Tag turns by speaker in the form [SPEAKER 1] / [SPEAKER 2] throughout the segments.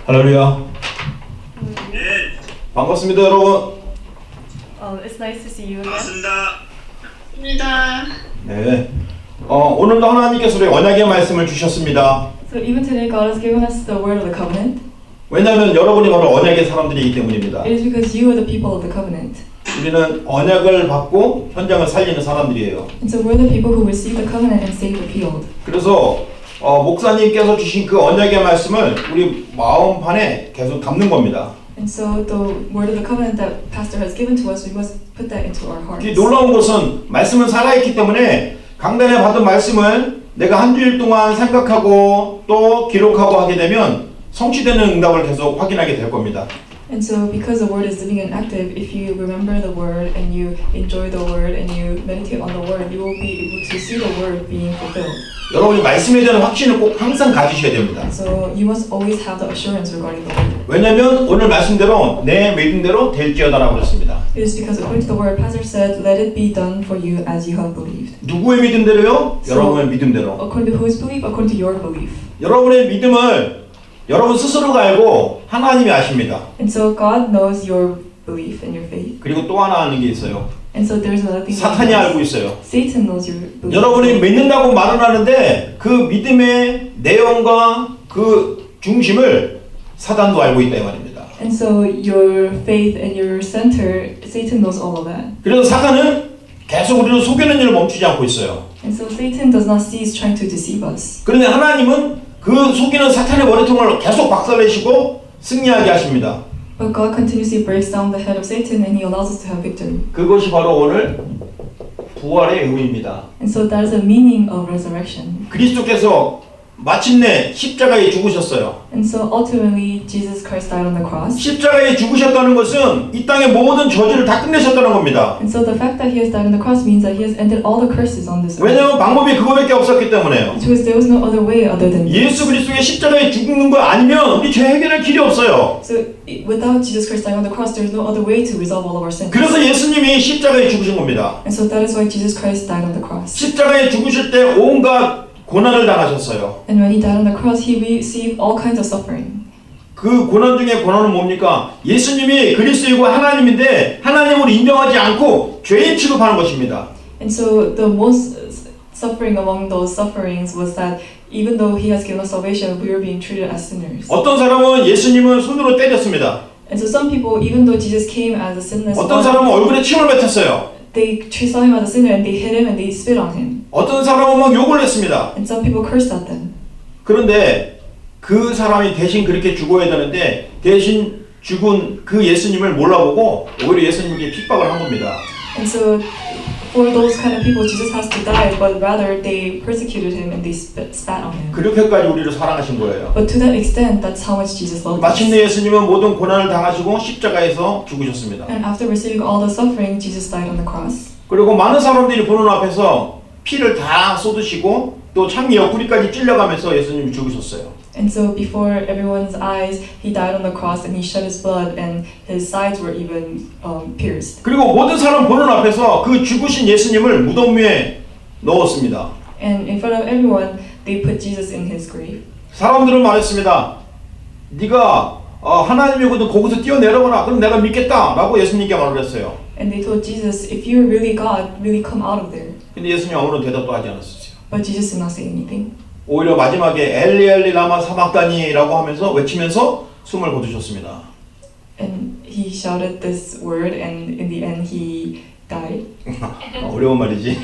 [SPEAKER 1] 할렐루야. 반갑습니다, 여러분.
[SPEAKER 2] It's nice to see you again.
[SPEAKER 3] 반갑습니다.
[SPEAKER 1] 네. 오늘도 하나님께서 우리 언약의 말씀을 주셨습니다.
[SPEAKER 2] So even today, God has given us the word of the covenant.
[SPEAKER 1] 왜냐하면 여러분이 바로 언약의 사람들이기 때문입니다.
[SPEAKER 2] It is because you are the people of the covenant.
[SPEAKER 1] 우리는 언약을 받고 현장을 살리는 사람들이에요.
[SPEAKER 2] And so we're the people who receive the covenant and save the field.
[SPEAKER 1] 그래서 목사님께서 주신 그 언약의 말씀을 우리 마음판에 계속 담는 겁니다.
[SPEAKER 2] And so the word of the covenant that Pastor has given to us, we must put that into our hearts.
[SPEAKER 1] 이 놀라운 것은 말씀은 살아있기 때문에 강단에 받은 말씀을 내가 한 주일 동안 생각하고 또 기록하고 하게 되면 성취되는 응답을 계속 확인하게 될 겁니다.
[SPEAKER 2] And so because the word is living and active, if you remember the word and you enjoy the word and you meditate on the word, you will be able to see the word being fulfilled.
[SPEAKER 1] 여러분이 말씀에 대한 확신을 꼭 항상 가지셔야 됩니다.
[SPEAKER 2] So you must always have the assurance regarding the word.
[SPEAKER 1] 왜냐하면 오늘 말씀대로 내 믿음대로 될지어다라고 그랬습니다.
[SPEAKER 2] It is because according to the word, Pastor said, "Let it be done for you as you have believed."
[SPEAKER 1] 누구의 믿음대로요? 여러분의 믿음대로.
[SPEAKER 2] According to whose belief? According to your belief.
[SPEAKER 1] 여러분의 믿음을 여러분 스스로가 알고 하나님이 아십니다.
[SPEAKER 2] And so God knows your belief and your faith.
[SPEAKER 1] 그리고 또 하나 아는 게 있어요.
[SPEAKER 2] And so there's another thing.
[SPEAKER 1] 사탄이 알고 있어요.
[SPEAKER 2] Satan knows your belief.
[SPEAKER 1] 여러분이 믿는다고 말은 하는데 그 믿음의 내용과 그 중심을 사단도 알고 있다 이 말입니다.
[SPEAKER 2] And so your faith and your center, Satan knows all of that.
[SPEAKER 1] 그래서 사탄은 계속 우리를 속이는 일을 멈추지 않고 있어요.
[SPEAKER 2] And so Satan does not cease trying to deceive us.
[SPEAKER 1] 그런데 하나님은 그 속이는 사탄의 머리통을 계속 박살내시고 승리하게 하십니다.
[SPEAKER 2] But God continuously breaks down the head of Satan and He allows us to have victory.
[SPEAKER 1] 그것이 바로 오늘 부활의 의미입니다.
[SPEAKER 2] And so that is the meaning of resurrection.
[SPEAKER 1] 그리스도께서 마침내 십자가에 죽으셨어요.
[SPEAKER 2] And so ultimately Jesus Christ died on the cross.
[SPEAKER 1] 십자가에 죽으셨다는 것은 이 땅의 모든 저주를 다 끝내셨다는 겁니다.
[SPEAKER 2] And so the fact that He has died on the cross means that He has ended all the curses on this earth.
[SPEAKER 1] 왜냐하면 방법이 그거밖에 없었기 때문에요.
[SPEAKER 2] Because there was no other way other than this.
[SPEAKER 1] 예수 그리스도의 십자가에 죽는 거 아니면 우리 죄 해결할 길이 없어요.
[SPEAKER 2] So without Jesus Christ dying on the cross, there is no other way to resolve all of our sins.
[SPEAKER 1] 그래서 예수님이 십자가에 죽으신 겁니다.
[SPEAKER 2] And so that is why Jesus Christ died on the cross.
[SPEAKER 1] 십자가에 죽으실 때 온갖 고난을 당하셨어요.
[SPEAKER 2] And when He died on the cross, He received all kinds of suffering.
[SPEAKER 1] 그 고난 중에 고난은 뭡니까? 예수님이 그리스도이고 하나님인데 하나님을 인정하지 않고 죄인 취급하는 것입니다.
[SPEAKER 2] And so the most suffering among those sufferings was that even though He has given us salvation, we were being treated as sinners.
[SPEAKER 1] 어떤 사람은 예수님을 손으로 때렸습니다.
[SPEAKER 2] And so some people, even though Jesus came as a sinless
[SPEAKER 1] 어떤
[SPEAKER 2] one,
[SPEAKER 1] 사람은 얼굴에 침을 뱉었어요.
[SPEAKER 2] they saw Him as a sinner and they hit Him and they spit on Him.
[SPEAKER 1] 어떤 사람은 막 욕을 했습니다.
[SPEAKER 2] And some people cursed at them.
[SPEAKER 1] 그런데 그 사람이 대신 그렇게 죽어야 되는데 대신 죽은 그 예수님을 몰라보고 오히려 예수님에게 핍박을 한 겁니다.
[SPEAKER 2] And so for those kind of people, Jesus has to die, but rather they persecuted Him and they spat on Him.
[SPEAKER 1] 그렇게까지 우리를 사랑하신 거예요.
[SPEAKER 2] But to that extent, that's how much Jesus loved us.
[SPEAKER 1] 마침내 예수님은 모든 고난을 당하시고 십자가에서 죽으셨습니다.
[SPEAKER 2] And after receiving all the suffering, Jesus died on the cross.
[SPEAKER 1] 그리고 많은 사람들이 보는 앞에서 피를 다 쏟으시고 또 창이 옆구리까지 찔려가면서 예수님이 죽으셨어요.
[SPEAKER 2] And so before everyone's eyes, He died on the cross and He shed His blood and His sides were even pierced.
[SPEAKER 1] 그리고 모든 사람 보는 앞에서 그 죽으신 예수님을 무덤 위에 넣었습니다.
[SPEAKER 2] And in front of everyone, they put Jesus in His grave.
[SPEAKER 1] 사람들은 말했습니다. 네가 하나님이거든 거기서 뛰어내려거나 그럼 내가 믿겠다라고 예수님께 말을 했어요.
[SPEAKER 2] And they told Jesus, if you're really God, really come out of there.
[SPEAKER 1] 근데 예수님 아무런 대답도 하지 않았어요.
[SPEAKER 2] But Jesus did not say anything.
[SPEAKER 1] 오히려 마지막에 엘리 엘리 라마 사박다니라고 하면서 외치면서 숨을 거두셨습니다.
[SPEAKER 2] And He shouted this word and in the end He died.
[SPEAKER 1] 어려운 말이지.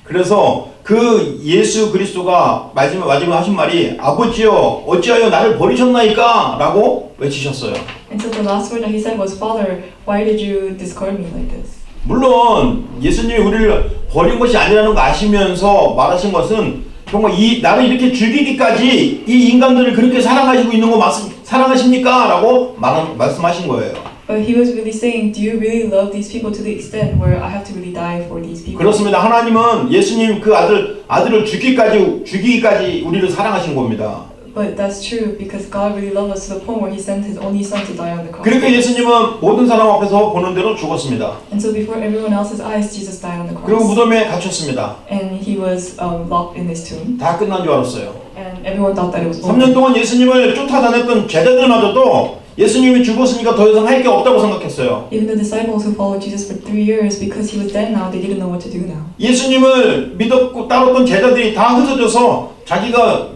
[SPEAKER 1] 그래서 그 예수 그리스도가 마지막 하신 말이 아버지여 어찌하여 나를 버리셨나이까 라고 외치셨어요.
[SPEAKER 2] And so the last word that He said was, Father, why did you discard me like this?
[SPEAKER 1] 물론 예수님이 우리를 버린 것이 아니라는 거 아시면서 말하신 것은 정말 나를 이렇게 죽이기까지 이 인간들을 그렇게 사랑하시고 있는 거 사랑하십니까? 라고 말씀하신 거예요.
[SPEAKER 2] But He was really saying, do you really love these people to the extent where I have to really die for these people?
[SPEAKER 1] 그렇습니다. 하나님은 예수님 그 아들을 죽이기까지 우리를 사랑하신 겁니다.
[SPEAKER 2] But that's true because God really loved us to the point where He sent His only Son to die on the cross.
[SPEAKER 1] 그러니까 예수님은 모든 사람 앞에서 보는 대로 죽었습니다.
[SPEAKER 2] And so before everyone else's eyes, Jesus died on the
[SPEAKER 1] 그리고
[SPEAKER 2] cross.
[SPEAKER 1] 무덤에 갇혔습니다.
[SPEAKER 2] And He was locked in His tomb.
[SPEAKER 1] 다 끝난 줄 알았어요.
[SPEAKER 2] And everyone thought that it was over.
[SPEAKER 1] 3년 동안 예수님을 쫓아다녔던 제자들마저도 예수님이 죽었으니까 더 이상 할 게 없다고 생각했어요.
[SPEAKER 2] Even the disciples who followed Jesus for 3 years, because he was dead now, they didn't know what to do now.
[SPEAKER 1] 예수님을 믿었고 따랐던 제자들이 다 흩어져서 자기가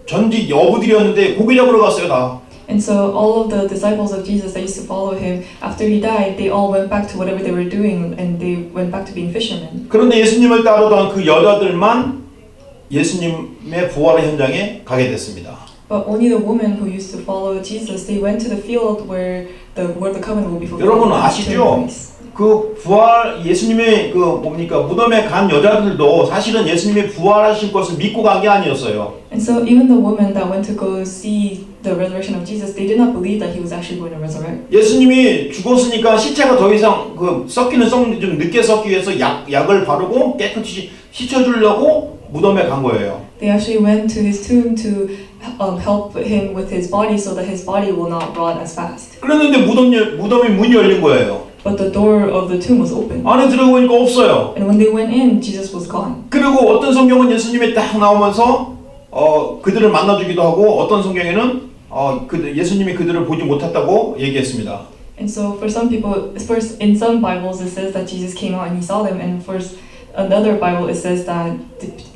[SPEAKER 1] 전직 어부들이었는데 고기 잡으러 갔어요 다.
[SPEAKER 2] And so all of the disciples of Jesus that used to follow him, after he died, they all went back to whatever they were doing, and they went back to being fishermen.
[SPEAKER 1] 그런데 예수님을 따르던 그 여자들만 예수님의 부활의 현장에 가게 됐습니다.
[SPEAKER 2] But only the women who used to follow Jesus, they went to the field where the covenant will be fulfilled.
[SPEAKER 1] 여러분 아시죠? 그 부활 예수님의 그 뭡니까 무덤에 간 여자들도 사실은 예수님이 부활하신 것을 믿고 간 게 아니었어요.
[SPEAKER 2] And so even the women that went to go see the resurrection of Jesus, they did not believe that he was actually going to resurrect.
[SPEAKER 1] 예수님이 죽었으니까 시체가 더 이상 그 썩기는 좀 늦게 썩기 위해서 약을 바르고 깨끗이 씻어주려고 무덤에 간 거예요.
[SPEAKER 2] They actually went to his tomb to help him with his body so that his body will not rot as fast.
[SPEAKER 1] 그랬는데 무덤이 문이 열린 거예요.
[SPEAKER 2] But the door of the tomb was open.
[SPEAKER 1] 안에 들어보니까 없어요.
[SPEAKER 2] And when they went in, Jesus was gone.
[SPEAKER 1] 그리고 어떤 성경은 예수님이 딱 나오면서 그들을 만나주기도 하고 어떤 성경에는 예수님이 그들을 보지 못했다고 얘기했습니다.
[SPEAKER 2] And so for some people, first in some Bibles it says that Jesus came out and he saw them, and for another Bible it says that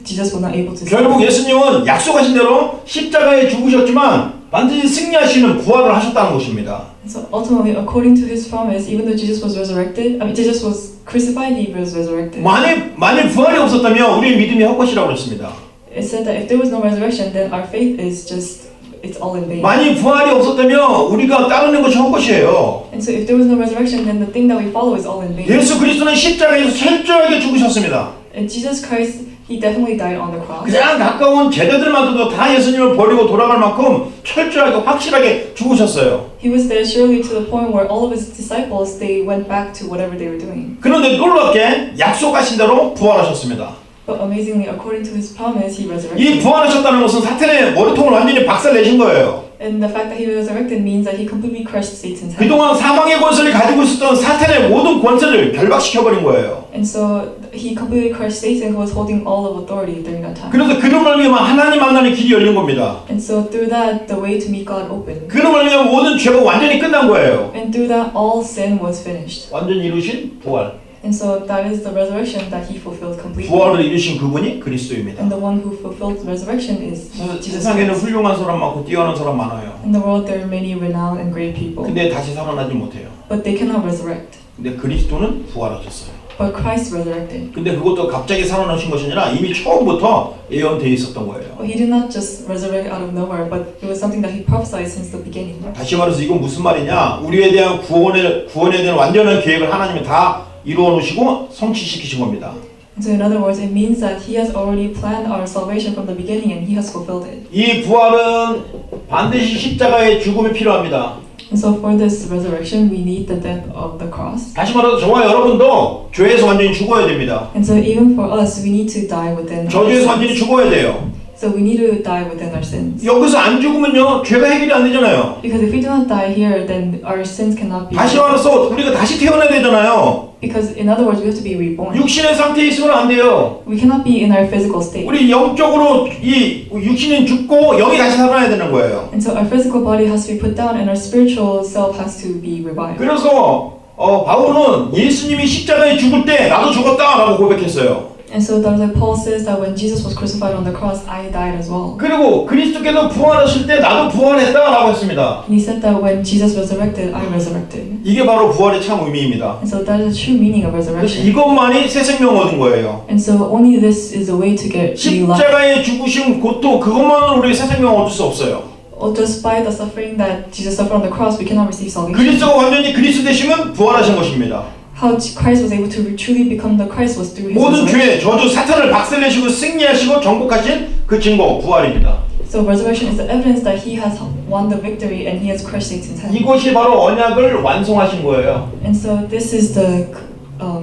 [SPEAKER 2] Jesus was not able to see them.
[SPEAKER 1] 결국 예수님은 약속하신 대로 십자가에 죽으셨지만 반드시 승리하시는 부활을 하셨다는 것입니다.
[SPEAKER 2] So ultimately, according to his promise, even though Jesus was resurrected, Jesus was crucified, he was resurrected.
[SPEAKER 1] 만일 부활이 없었다면 우리의 믿음이 헛것이라고 그랬습니다.
[SPEAKER 2] It said that if there was no resurrection, then our faith is just, it's all in vain.
[SPEAKER 1] 만일 부활이 없었다면 우리가 따르는 것이 헛것이에요.
[SPEAKER 2] And so if there was no resurrection, then the thing that we follow is all in vain.
[SPEAKER 1] 예수 그리스도는 십자가에서 철저하게 죽으셨습니다.
[SPEAKER 2] And Jesus Christ, he definitely died on the cross.
[SPEAKER 1] 가장 가까운 제자들마저도 다 예수님을 버리고 돌아갈 만큼 철저하게 확실하게 죽으셨어요.
[SPEAKER 2] He was there surely to the point where all of his disciples, they went back to whatever they were doing.
[SPEAKER 1] 그런데 놀랍게 약속하신 대로 부활하셨습니다.
[SPEAKER 2] But amazingly, according to his promise, he
[SPEAKER 1] 이
[SPEAKER 2] resurrected.
[SPEAKER 1] 부활하셨다는 것은 사탄의 머리통을 완전히 박살내신 거예요.
[SPEAKER 2] And the fact that he resurrected means that he completely crushed Satan's head.
[SPEAKER 1] 그동안 사망의 권세를 가지고 있었던 사탄의 모든 권세를 결박시켜버린 거예요.
[SPEAKER 2] And so he completely crushed Satan, who was holding all of authority during that time.
[SPEAKER 1] 그래서 그놈을 위하면 하나님 만나는 길이 열린 겁니다.
[SPEAKER 2] And so through that, the way to meet God opened.
[SPEAKER 1] 그놈을 위하면 모든 죄가 완전히 끝난 거예요.
[SPEAKER 2] And through that, all sin was finished.
[SPEAKER 1] 완전히 이루신 부활.
[SPEAKER 2] And so that is the resurrection that he fulfilled completely.
[SPEAKER 1] 부활을 이루신 그분이 그리스도입니다.
[SPEAKER 2] And the one who fulfilled the resurrection is Jesus
[SPEAKER 1] 세상에는
[SPEAKER 2] Christ.
[SPEAKER 1] 훌륭한 사람 많고 뛰어난 사람 많아요.
[SPEAKER 2] In the world, there are many renowned and great people,
[SPEAKER 1] 근데 다시 살아나지 못해요.
[SPEAKER 2] but they cannot resurrect.
[SPEAKER 1] 근데 그리스도는 부활하셨어요.
[SPEAKER 2] But Christ resurrected.
[SPEAKER 1] 근데 그것도 갑자기 살아나신 것이 아니라 이미 처음부터 예언되어 있었던 거예요.
[SPEAKER 2] But he did not just resurrect out of nowhere, but it was something that he prophesied since the beginning.
[SPEAKER 1] 다시 말해서 이건 무슨 말이냐? 우리에 대한 구원에 대한 완전한 계획을 하나님이 다 이루어 놓으시고 성취시키신 겁니다.
[SPEAKER 2] So in other words, it means that he has already planned our salvation from the beginning, and he has fulfilled it.
[SPEAKER 1] 이 부활은 반드시 십자가의 죽음이 필요합니다.
[SPEAKER 2] And so for this resurrection, we need the death of the cross.
[SPEAKER 1] 다시 말해서 저와 여러분도 죄에서 완전히 죽어야 됩니다.
[SPEAKER 2] And so even for us, we need to die within our
[SPEAKER 1] 저주에서 완전히
[SPEAKER 2] sins.
[SPEAKER 1] 죽어야 돼요.
[SPEAKER 2] So we need to die within our sins.
[SPEAKER 1] 여기서 안 죽으면요 죄가 해결이 안 되잖아요.
[SPEAKER 2] Because if we do not die here, then our sins cannot be.
[SPEAKER 1] 다시 말해서 우리가 다시 태어나야 되잖아요.
[SPEAKER 2] Because in other words, we have to be reborn.
[SPEAKER 1] 육신의 상태에 있으면 안 돼요.
[SPEAKER 2] We cannot be in our physical state.
[SPEAKER 1] 우리 영적으로 이 육신은 죽고 영이 다시 살아나야 되는 거예요.
[SPEAKER 2] And so our physical body has to be put down, and our spiritual self has to be revived.
[SPEAKER 1] 그래서 바울은 예수님이 십자가에 죽을 때 나도 죽었다라고 고백했어요.
[SPEAKER 2] And so that's why Paul says that when Jesus was crucified on the cross, I died as well.
[SPEAKER 1] 그리고 그리스도께서 부활하실 때 나도 부활했다라고 했습니다.
[SPEAKER 2] And he said that when Jesus resurrected, I resurrected.
[SPEAKER 1] 이게 바로 부활의 참 의미입니다.
[SPEAKER 2] And so that is the true meaning of
[SPEAKER 1] 그래서
[SPEAKER 2] resurrection.
[SPEAKER 1] 이것만이 새 생명 얻은 거예요.
[SPEAKER 2] And so only this is the way to get new life.
[SPEAKER 1] 십자가의 죽으심 고통 그것만으로 우리 새 생명 얻을 수 없어요.
[SPEAKER 2] Or just by the suffering that Jesus suffered on the cross, we cannot receive salvation.
[SPEAKER 1] 그리스도가 완전히 그리스도 되시면 부활하신 것입니다.
[SPEAKER 2] How Christ was able to truly become the Christ was through his
[SPEAKER 1] 모든
[SPEAKER 2] resurrection.
[SPEAKER 1] 죄, 저주, 사탄을 박살내시고 승리하시고 정복하신 그 증거 부활입니다.
[SPEAKER 2] So resurrection is the evidence that he has won the victory and he has crushed Satan's head.
[SPEAKER 1] 이것이 바로 언약을 완성하신 거예요.
[SPEAKER 2] And so this is the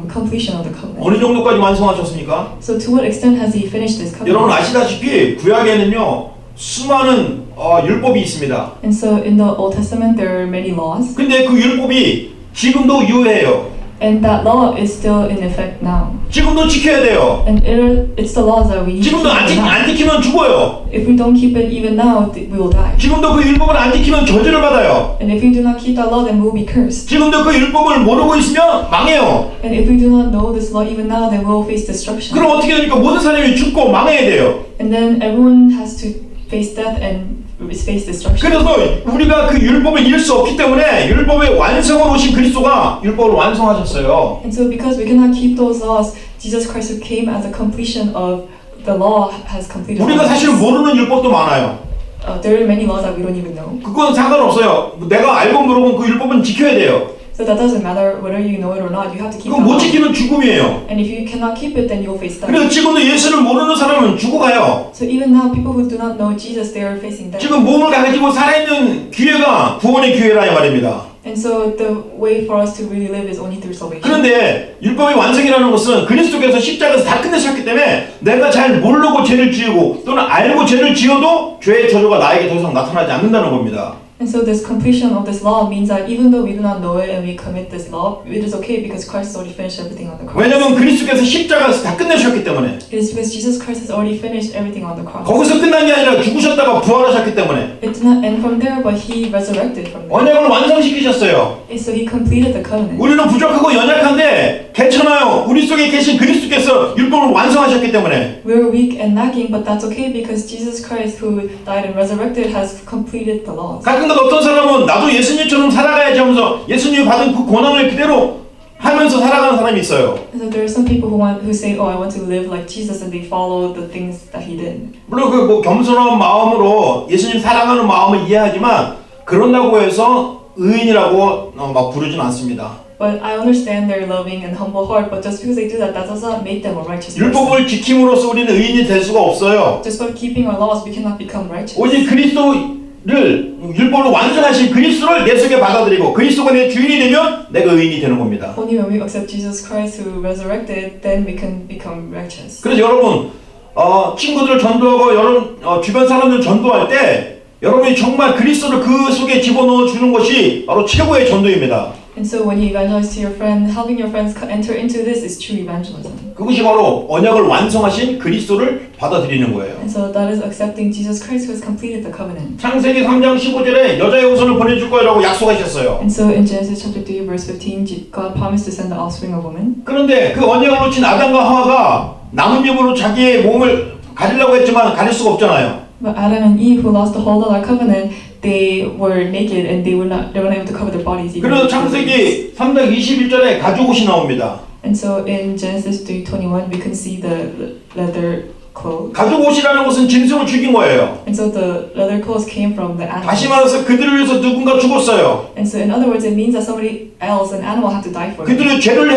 [SPEAKER 2] completion of the covenant.
[SPEAKER 1] 어느 정도까지 완성하셨습니까?
[SPEAKER 2] So to what extent has he finished this covenant?
[SPEAKER 1] 여러분 아시다시피 구약에는요 수많은 율법이 있습니다.
[SPEAKER 2] And so in the Old Testament there are many laws.
[SPEAKER 1] 근데 그 율법이 지금도 유효해요.
[SPEAKER 2] And that law is still in effect now.
[SPEAKER 1] 지금도 지켜야 돼요.
[SPEAKER 2] And it's the laws that we need to
[SPEAKER 1] 지금도
[SPEAKER 2] keep now.
[SPEAKER 1] 안 지키면 죽어요.
[SPEAKER 2] If we don't keep it even now, we will die.
[SPEAKER 1] 지금도 그 율법을 안 지키면 저주를 받아요.
[SPEAKER 2] And if we do not keep that law, then we will be cursed.
[SPEAKER 1] 지금도 그 율법을 모르고 있으면 망해요.
[SPEAKER 2] And if we do not know this law even now, then we will face destruction.
[SPEAKER 1] 그럼 어떻게 됩니까? 모든 사람이 죽고 망해야 돼요.
[SPEAKER 2] And then everyone has to face death and face destruction.
[SPEAKER 1] 그래서 우리가 그 율법을 잃을 수 없기 때문에 율법의 완성을 오신 그리스도가 율법을 완성하셨어요.
[SPEAKER 2] And so because we cannot keep those laws, Jesus Christ who came as a completion of the law has completed.
[SPEAKER 1] 우리가 사실 모르는 율법도 많아요.
[SPEAKER 2] There are many laws that we don't even know.
[SPEAKER 1] 그건 상관없어요. 내가 알고 모르고 그 율법은 지켜야 돼요.
[SPEAKER 2] So that doesn't matter whether you know it or not. You have to keep.
[SPEAKER 1] 그거 못 지키면 죽음이에요.
[SPEAKER 2] And if you cannot keep it, then you'll face death.
[SPEAKER 1] 그래서 지금도 예수를 모르는 사람은 죽어가요.
[SPEAKER 2] So even now, people who do not know Jesus, they are facing death.
[SPEAKER 1] 지금 몸을 가지고 살아있는 기회가 구원의 기회라 이 말입니다.
[SPEAKER 2] And so the way for us to really live is only through salvation.
[SPEAKER 1] 그런데 율법의 완성이라는 것은 그리스도께서 십자가에서 다 끝내셨기 때문에 내가 잘 모르고 죄를 지우고 또는 알고 죄를 지어도 죄의 저주가 나에게 더 이상 나타나지 않는다는 겁니다.
[SPEAKER 2] And so this completion of this law means that even though we do not know it and we commit this law, it is okay because Christ has already finished everything on the cross.
[SPEAKER 1] 왜냐하면 그리스도께서 십자가에서 다 끝내셨기 때문에.
[SPEAKER 2] It is because Jesus Christ has already finished everything on the cross.
[SPEAKER 1] 거기서 끝난 게 아니라 죽으셨다가 부활하셨기 때문에.
[SPEAKER 2] It did not end from there, but He resurrected from there.
[SPEAKER 1] 언약을 완성시키셨어요.
[SPEAKER 2] And so He completed the covenant.
[SPEAKER 1] 우리는 부족하고 연약한데 괜찮아요. 우리 속에 계신 그리스도께서 율법을 완성하셨기 때문에.
[SPEAKER 2] We're weak and lacking, but that's okay because Jesus Christ, who died and resurrected, has completed the laws.
[SPEAKER 1] 가끔가다 어떤 사람은 나도 예수님처럼 살아가야지 하면서 예수님이 받은 그 고난을 그대로 하면서 살아가는 사람이 있어요.
[SPEAKER 2] And so there are some people who say, "Oh, I want to live like Jesus," and they follow the things that He did.
[SPEAKER 1] 물론 그 뭐 겸손한 마음으로 예수님 사랑하는 마음을 이해하지만 그런다고 해서 의인이라고 막 부르진 않습니다.
[SPEAKER 2] But I understand their loving and humble heart, but just because they do that does not make them a righteous person.
[SPEAKER 1] 율법을 지킴으로써 우리는 의인이 될 수가 없어요.
[SPEAKER 2] Just by keeping our laws, we cannot become righteous.
[SPEAKER 1] 오직 그리스도를 율법을 완성하신 그리스도를 내 속에 받아들이고 그리스도가 내 주인이 되면 내가 의인이 되는 겁니다.
[SPEAKER 2] Only when we accept Jesus Christ who resurrected, then we can become righteous.
[SPEAKER 1] 그래서 여러분 친구들 전도하고 여러분 주변 사람들 전도할 때 여러분이 정말 그리스도를 그 속에 집어넣어 주는 것이 바로 최고의 전도입니다.
[SPEAKER 2] And so when you evangelize to your friend, helping your friends enter into this is true evangelism.
[SPEAKER 1] 그것이 바로 언약을 완성하신 그리스도를 받아들이는 거예요.
[SPEAKER 2] And so that is accepting Jesus Christ who has completed the covenant.
[SPEAKER 1] 창세기 3장 15절에 여자의 후손을 보내줄 거라고 약속하셨어요.
[SPEAKER 2] And so in Genesis chapter 3 verse 15, God promised to send the offspring of woman.
[SPEAKER 1] 그런데 그 언약을 놓친 아담과 하와가 나뭇잎으로 자기의 몸을 가리려고 했지만 가릴 수가 없잖아요.
[SPEAKER 2] But Adam and Eve, who lost the hold of that covenant, they were naked and they were not able to cover their bodies.
[SPEAKER 1] 그래서 창세기 3장 21절에 가죽옷이 나옵니다.
[SPEAKER 2] And so in Genesis 3:21, we can see the leather clothes.
[SPEAKER 1] 가죽옷이라는 것은 짐승을 죽인 거예요.
[SPEAKER 2] And so the leather clothes came from the
[SPEAKER 1] 다시
[SPEAKER 2] animals.
[SPEAKER 1] 말해서 그들을 위해서 누군가 죽었어요.
[SPEAKER 2] And so in other words, it means that somebody else, an animal, had to die for them.
[SPEAKER 1] 그들의 죄를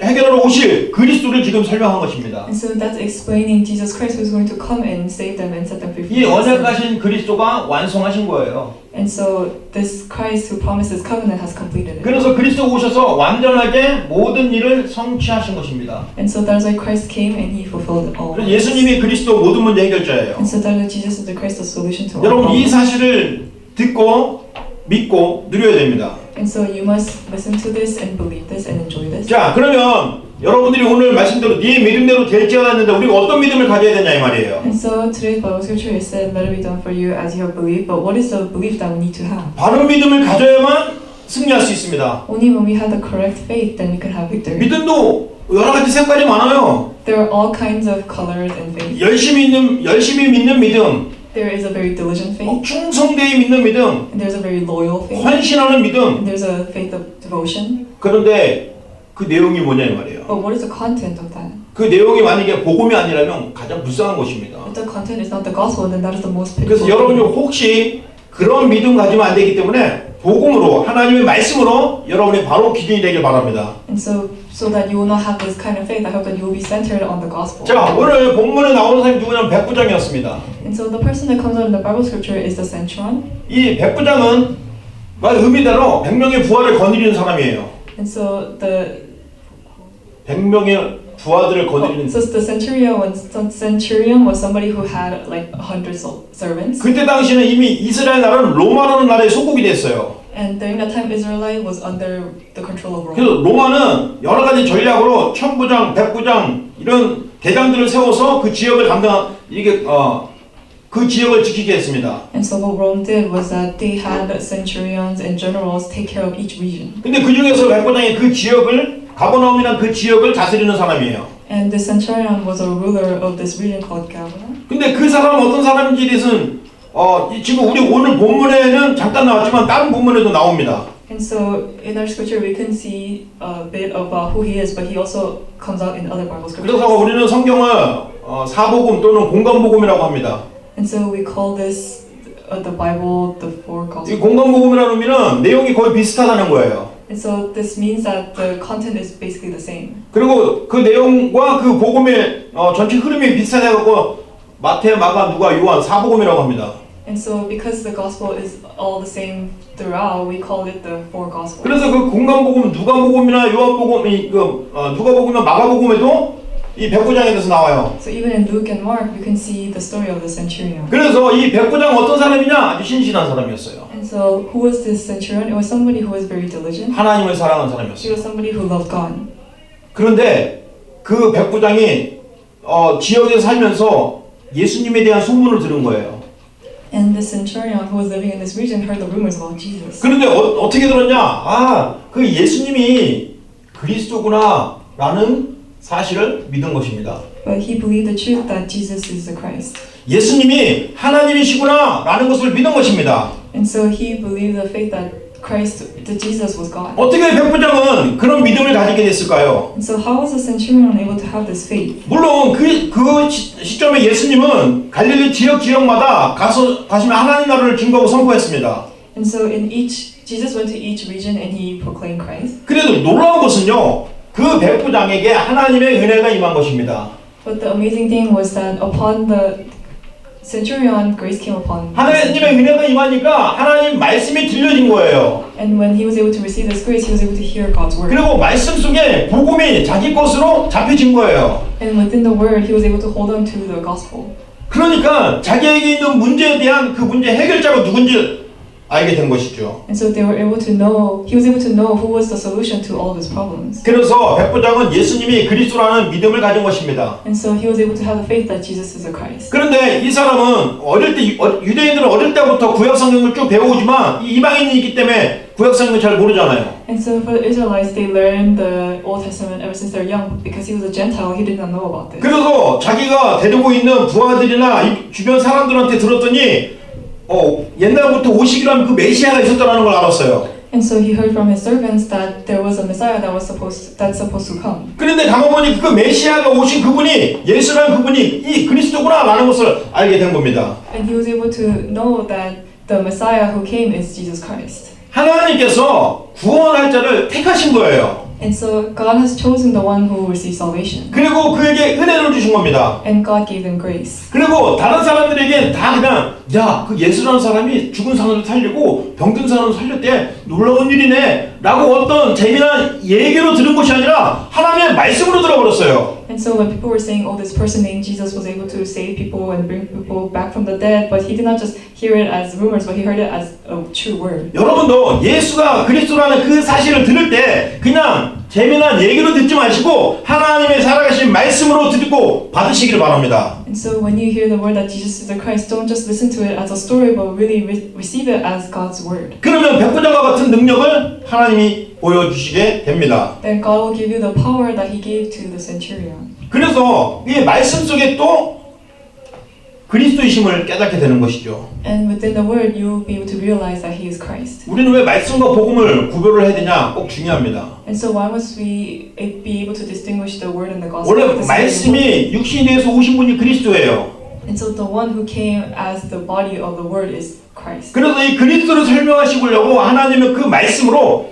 [SPEAKER 1] 해결하러 오실 그리스도를 지금 설명한 것입니다.
[SPEAKER 2] And so that's explaining Jesus Christ who's going to come and save them and set them free.
[SPEAKER 1] 이 언약하신 그리스도가 완성하신 거예요.
[SPEAKER 2] And so this Christ who promises covenant has completed it.
[SPEAKER 1] 그래서 그리스도가 오셔서 완전하게 모든 일을 성취하신 것입니다.
[SPEAKER 2] And so that's why Christ came and He fulfilled all.
[SPEAKER 1] 그래서 예수님이 그리스도 모든 문제 해결자예요.
[SPEAKER 2] And so that Jesus is the Christ, the solution to all
[SPEAKER 1] 여러분 이
[SPEAKER 2] problems.
[SPEAKER 1] 사실을 듣고 믿고 누려야 됩니다.
[SPEAKER 2] And so you must listen to this and believe this and enjoy this.
[SPEAKER 1] 자 그러면 여러분들이 오늘 말씀대로 네 믿음대로 될지어다 했는데 우리가 어떤 믿음을 가져야 되냐 이 말이에요.
[SPEAKER 2] And so today's Bible scripture is said, "Let it be done for you as you have believed." But what is the belief that we need to have?
[SPEAKER 1] 바른 믿음을 가져야만 승리할 수 있습니다.
[SPEAKER 2] Only when we have the correct faith, then we can have victory.
[SPEAKER 1] 믿음도 여러 가지 색깔이 많아요.
[SPEAKER 2] There are all kinds of colors in faith.
[SPEAKER 1] 열심히 믿는 믿음,
[SPEAKER 2] There is a very diligent faith,
[SPEAKER 1] 충성되이 믿는 믿음,
[SPEAKER 2] and there's a very loyal faith,
[SPEAKER 1] 헌신하는 믿음.
[SPEAKER 2] and there's a faith of devotion.
[SPEAKER 1] 그런데 그 내용이 뭐냐 이 말이에요.
[SPEAKER 2] But what is the content of that?
[SPEAKER 1] 그 내용이 만약에 복음이 아니라면 가장 불쌍한 것입니다.
[SPEAKER 2] If the content is not the gospel, then that is the most
[SPEAKER 1] 그래서
[SPEAKER 2] pitiful.
[SPEAKER 1] 여러분이 혹시 그런 믿음 가지면 안 되기 때문에 복음으로 하나님의 말씀으로 여러분이 바로 기준이 되길 바랍니다.
[SPEAKER 2] And so that you will not have this kind of faith, I hope that you will be centered on the gospel.
[SPEAKER 1] 자 오늘 본문에 나오는 사람이 누구냐면 백부장이었습니다.
[SPEAKER 2] And so the person that comes out in the Bible scripture is the centurion.
[SPEAKER 1] 이 백부장은 말 의미대로 100명의 부하를 거느리는 사람이에요.
[SPEAKER 2] And so the
[SPEAKER 1] 100명의 부하들을 거느리는.
[SPEAKER 2] so the centurion was somebody who had like 100 servants.
[SPEAKER 1] 그때 당시는 이미 이스라엘 나라는 로마라는 나라의 속국이 됐어요.
[SPEAKER 2] And during that time, Israelite was under the control of Rome.
[SPEAKER 1] 그래서 로마는 여러 가지 전략으로 천부장, 백부장 이런 대장들을 세워서 그 지역을 그 지역을 지키게 했습니다.
[SPEAKER 2] And so what Rome did was that they had centurions and generals take care of each region.
[SPEAKER 1] 근데 그 중에서 백부장이 그 지역을 가버나움이란 그 지역을 다스리는 사람이에요.
[SPEAKER 2] And the centurion was a ruler of this region called Gabor.
[SPEAKER 1] 근데 그 사람은 어떤 사람인지에 대해서는 지금 우리 오늘 본문에는 잠깐 나왔지만 다른 본문에도 나옵니다.
[SPEAKER 2] And so in our scripture we can see a bit about who he is, but he also comes out in other Bible scriptures.
[SPEAKER 1] 그래서 우리는 성경을 사복음 또는 공간복음이라고 합니다.
[SPEAKER 2] And so we call this the Bible the four
[SPEAKER 1] 이
[SPEAKER 2] gospels.
[SPEAKER 1] 공간복음이라는 의미는 내용이 거의 비슷하다는 거예요.
[SPEAKER 2] And so this means that the content is basically the same.
[SPEAKER 1] 그리고 그 내용과 그 복음의 전체 흐름이 비슷해갖고 마태, 마가, 누가, 요한 사복음이라고 합니다.
[SPEAKER 2] And so because the gospel is all the same throughout, we call it the four gospels.
[SPEAKER 1] 그래서 그 공간복음, 누가복음이나 요한복음이 누가복음이나 마가복음에도 이 백부장에 대해서 나와요.
[SPEAKER 2] So even in Luke and Mark, we can see the story of the centurion.
[SPEAKER 1] 그래서 이 백부장은 어떤 사람이냐? 아주 신실한 사람이었어요.
[SPEAKER 2] And so who was this centurion? It was somebody who was very diligent.
[SPEAKER 1] 하나님을 사랑하는
[SPEAKER 2] He
[SPEAKER 1] 사람이었어요.
[SPEAKER 2] was somebody who loved God.
[SPEAKER 1] 그런데 그 백부장이 지역에 살면서 예수님에 대한 소문을 들은 거예요.
[SPEAKER 2] And the centurion who was living in this region heard the rumors about Jesus.
[SPEAKER 1] 그런데 어떻게 들었냐? 그 예수님이 그리스도구나라는 사실을 믿은 것입니다.
[SPEAKER 2] But he believed the truth that Jesus is the Christ.
[SPEAKER 1] 예수님이 하나님이시구나라는 것을 믿은 것입니다.
[SPEAKER 2] And so he believed the faith that Jesus was God.
[SPEAKER 1] 어떻게 백부장은 그런 믿음을 가지게 됐을까요?
[SPEAKER 2] And so how was the centurion able to have this faith?
[SPEAKER 1] 물론 그 시점에 예수님은 갈릴리 지역마다 가시면 하나님 나라를 증거하고 선포했습니다.
[SPEAKER 2] And so Jesus went to each region and he proclaimed Christ.
[SPEAKER 1] 그래도 놀라운 것은요, 그 백부장에게 하나님의 은혜가 임한 것입니다.
[SPEAKER 2] But the amazing thing was that upon the centurion, grace came upon him.
[SPEAKER 1] 하나님의 은혜가 임하니까 하나님 말씀이 들려진 거예요.
[SPEAKER 2] And when he was able to receive this grace, he was able to hear God's word.
[SPEAKER 1] 그리고 말씀 속에 복음이 자기 것으로 잡혀진 거예요.
[SPEAKER 2] And within the word, he was able to hold on to the gospel.
[SPEAKER 1] 그러니까 자기에게 있는 문제에 대한 그 문제 해결자가 누군지 알게 된 것이죠.
[SPEAKER 2] And so he was able to know who was the solution to all of his problems.
[SPEAKER 1] 그래서 백부장은 예수님이 그리스도라는 믿음을 가진 것입니다.
[SPEAKER 2] And so he was able to have the faith that Jesus is the Christ.
[SPEAKER 1] 그런데 이 사람은 유대인들은 어릴 때부터 구약 성경을 쭉 배우지만 이방인이기 때문에 구약 성경을 잘 모르잖아요.
[SPEAKER 2] And so for the Israelites, they learned the Old Testament ever since they're young. Because he was a Gentile, he did not know about this.
[SPEAKER 1] 그래서 자기가 데리고 있는 부하들이나 이 주변 사람들한테 들었더니 옛날부터 오시기로 그 메시아가 있었다는 걸 알았어요.
[SPEAKER 2] And so he heard from his servants that there was a Messiah that's supposed to come.
[SPEAKER 1] 그런데 가만보니 그 메시아가 오신 그분이 예수라는 그분이 이 그리스도구나라는 것을 알게 된 겁니다.
[SPEAKER 2] And he was able to know that the Messiah who came is Jesus Christ.
[SPEAKER 1] 하나님께서 구원할 자를 택하신 거예요.
[SPEAKER 2] And so God has chosen the one who receives salvation.
[SPEAKER 1] 그리고 그에게 은혜를 주신 겁니다.
[SPEAKER 2] And God gave them grace.
[SPEAKER 1] 그리고 다른 사람들에게 다 그냥 그 예수라는 사람이 죽은 사람을 살리고 병든 사람을 살렸대, 놀라운 일이네 라고 어떤 재미난 얘기로 들은 것이 아니라 하나님의 말씀으로 들어버렸어요.
[SPEAKER 2] And so when people were saying, oh, this person named Jesus was able to save people and bring people back from the dead, but he did not just hear it as rumors, but he heard it as a true word.
[SPEAKER 1] 여러분도 예수가 그리스도라는 그 사실을 들을 때 그냥 재미난 얘기로 듣지 마시고 하나님의 살아계신 말씀으로 듣고 받으시기를 바랍니다.
[SPEAKER 2] And so when you hear the word that Jesus is the Christ, don't just listen to it as a story, but really receive it as God's word.
[SPEAKER 1] 그러면 백부장과 같은 능력을 하나님이 보여주시게 됩니다.
[SPEAKER 2] Then God will give you the power that he gave to the centurion.
[SPEAKER 1] 그래서 이 말씀 속에 또 그리스도이심을 깨닫게 되는 것이죠.
[SPEAKER 2] And within the word, you will be able to realize that he is Christ.
[SPEAKER 1] 우리는 왜 말씀과 복음을 구별을 해야 되냐? 꼭 중요합니다.
[SPEAKER 2] And so why must we be able to distinguish the word and the gospel?
[SPEAKER 1] 원래 말씀이 육신이 돼서 오신 분이 그리스도예요.
[SPEAKER 2] And so the one who came as the body of the word is Christ.
[SPEAKER 1] 그래서 이 그리스도를 설명하시려고 하나님은 그 말씀으로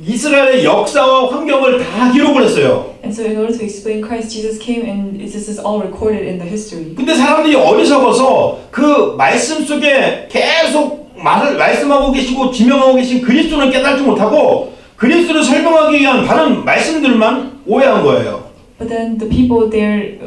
[SPEAKER 1] 이스라엘의 역사와 환경을 다 기록을 했어요.
[SPEAKER 2] And so in order to explain Christ, Jesus came and this is all recorded in the history.
[SPEAKER 1] 근데 사람들이 어리석어서 그 말씀 속에 계속 말씀하고 계시고 지명하고 계신 그리스도는 깨닫지 못하고 그리스도를 설명하기 위한 다른 말씀들만 오해한 거예요.
[SPEAKER 2] But then the people there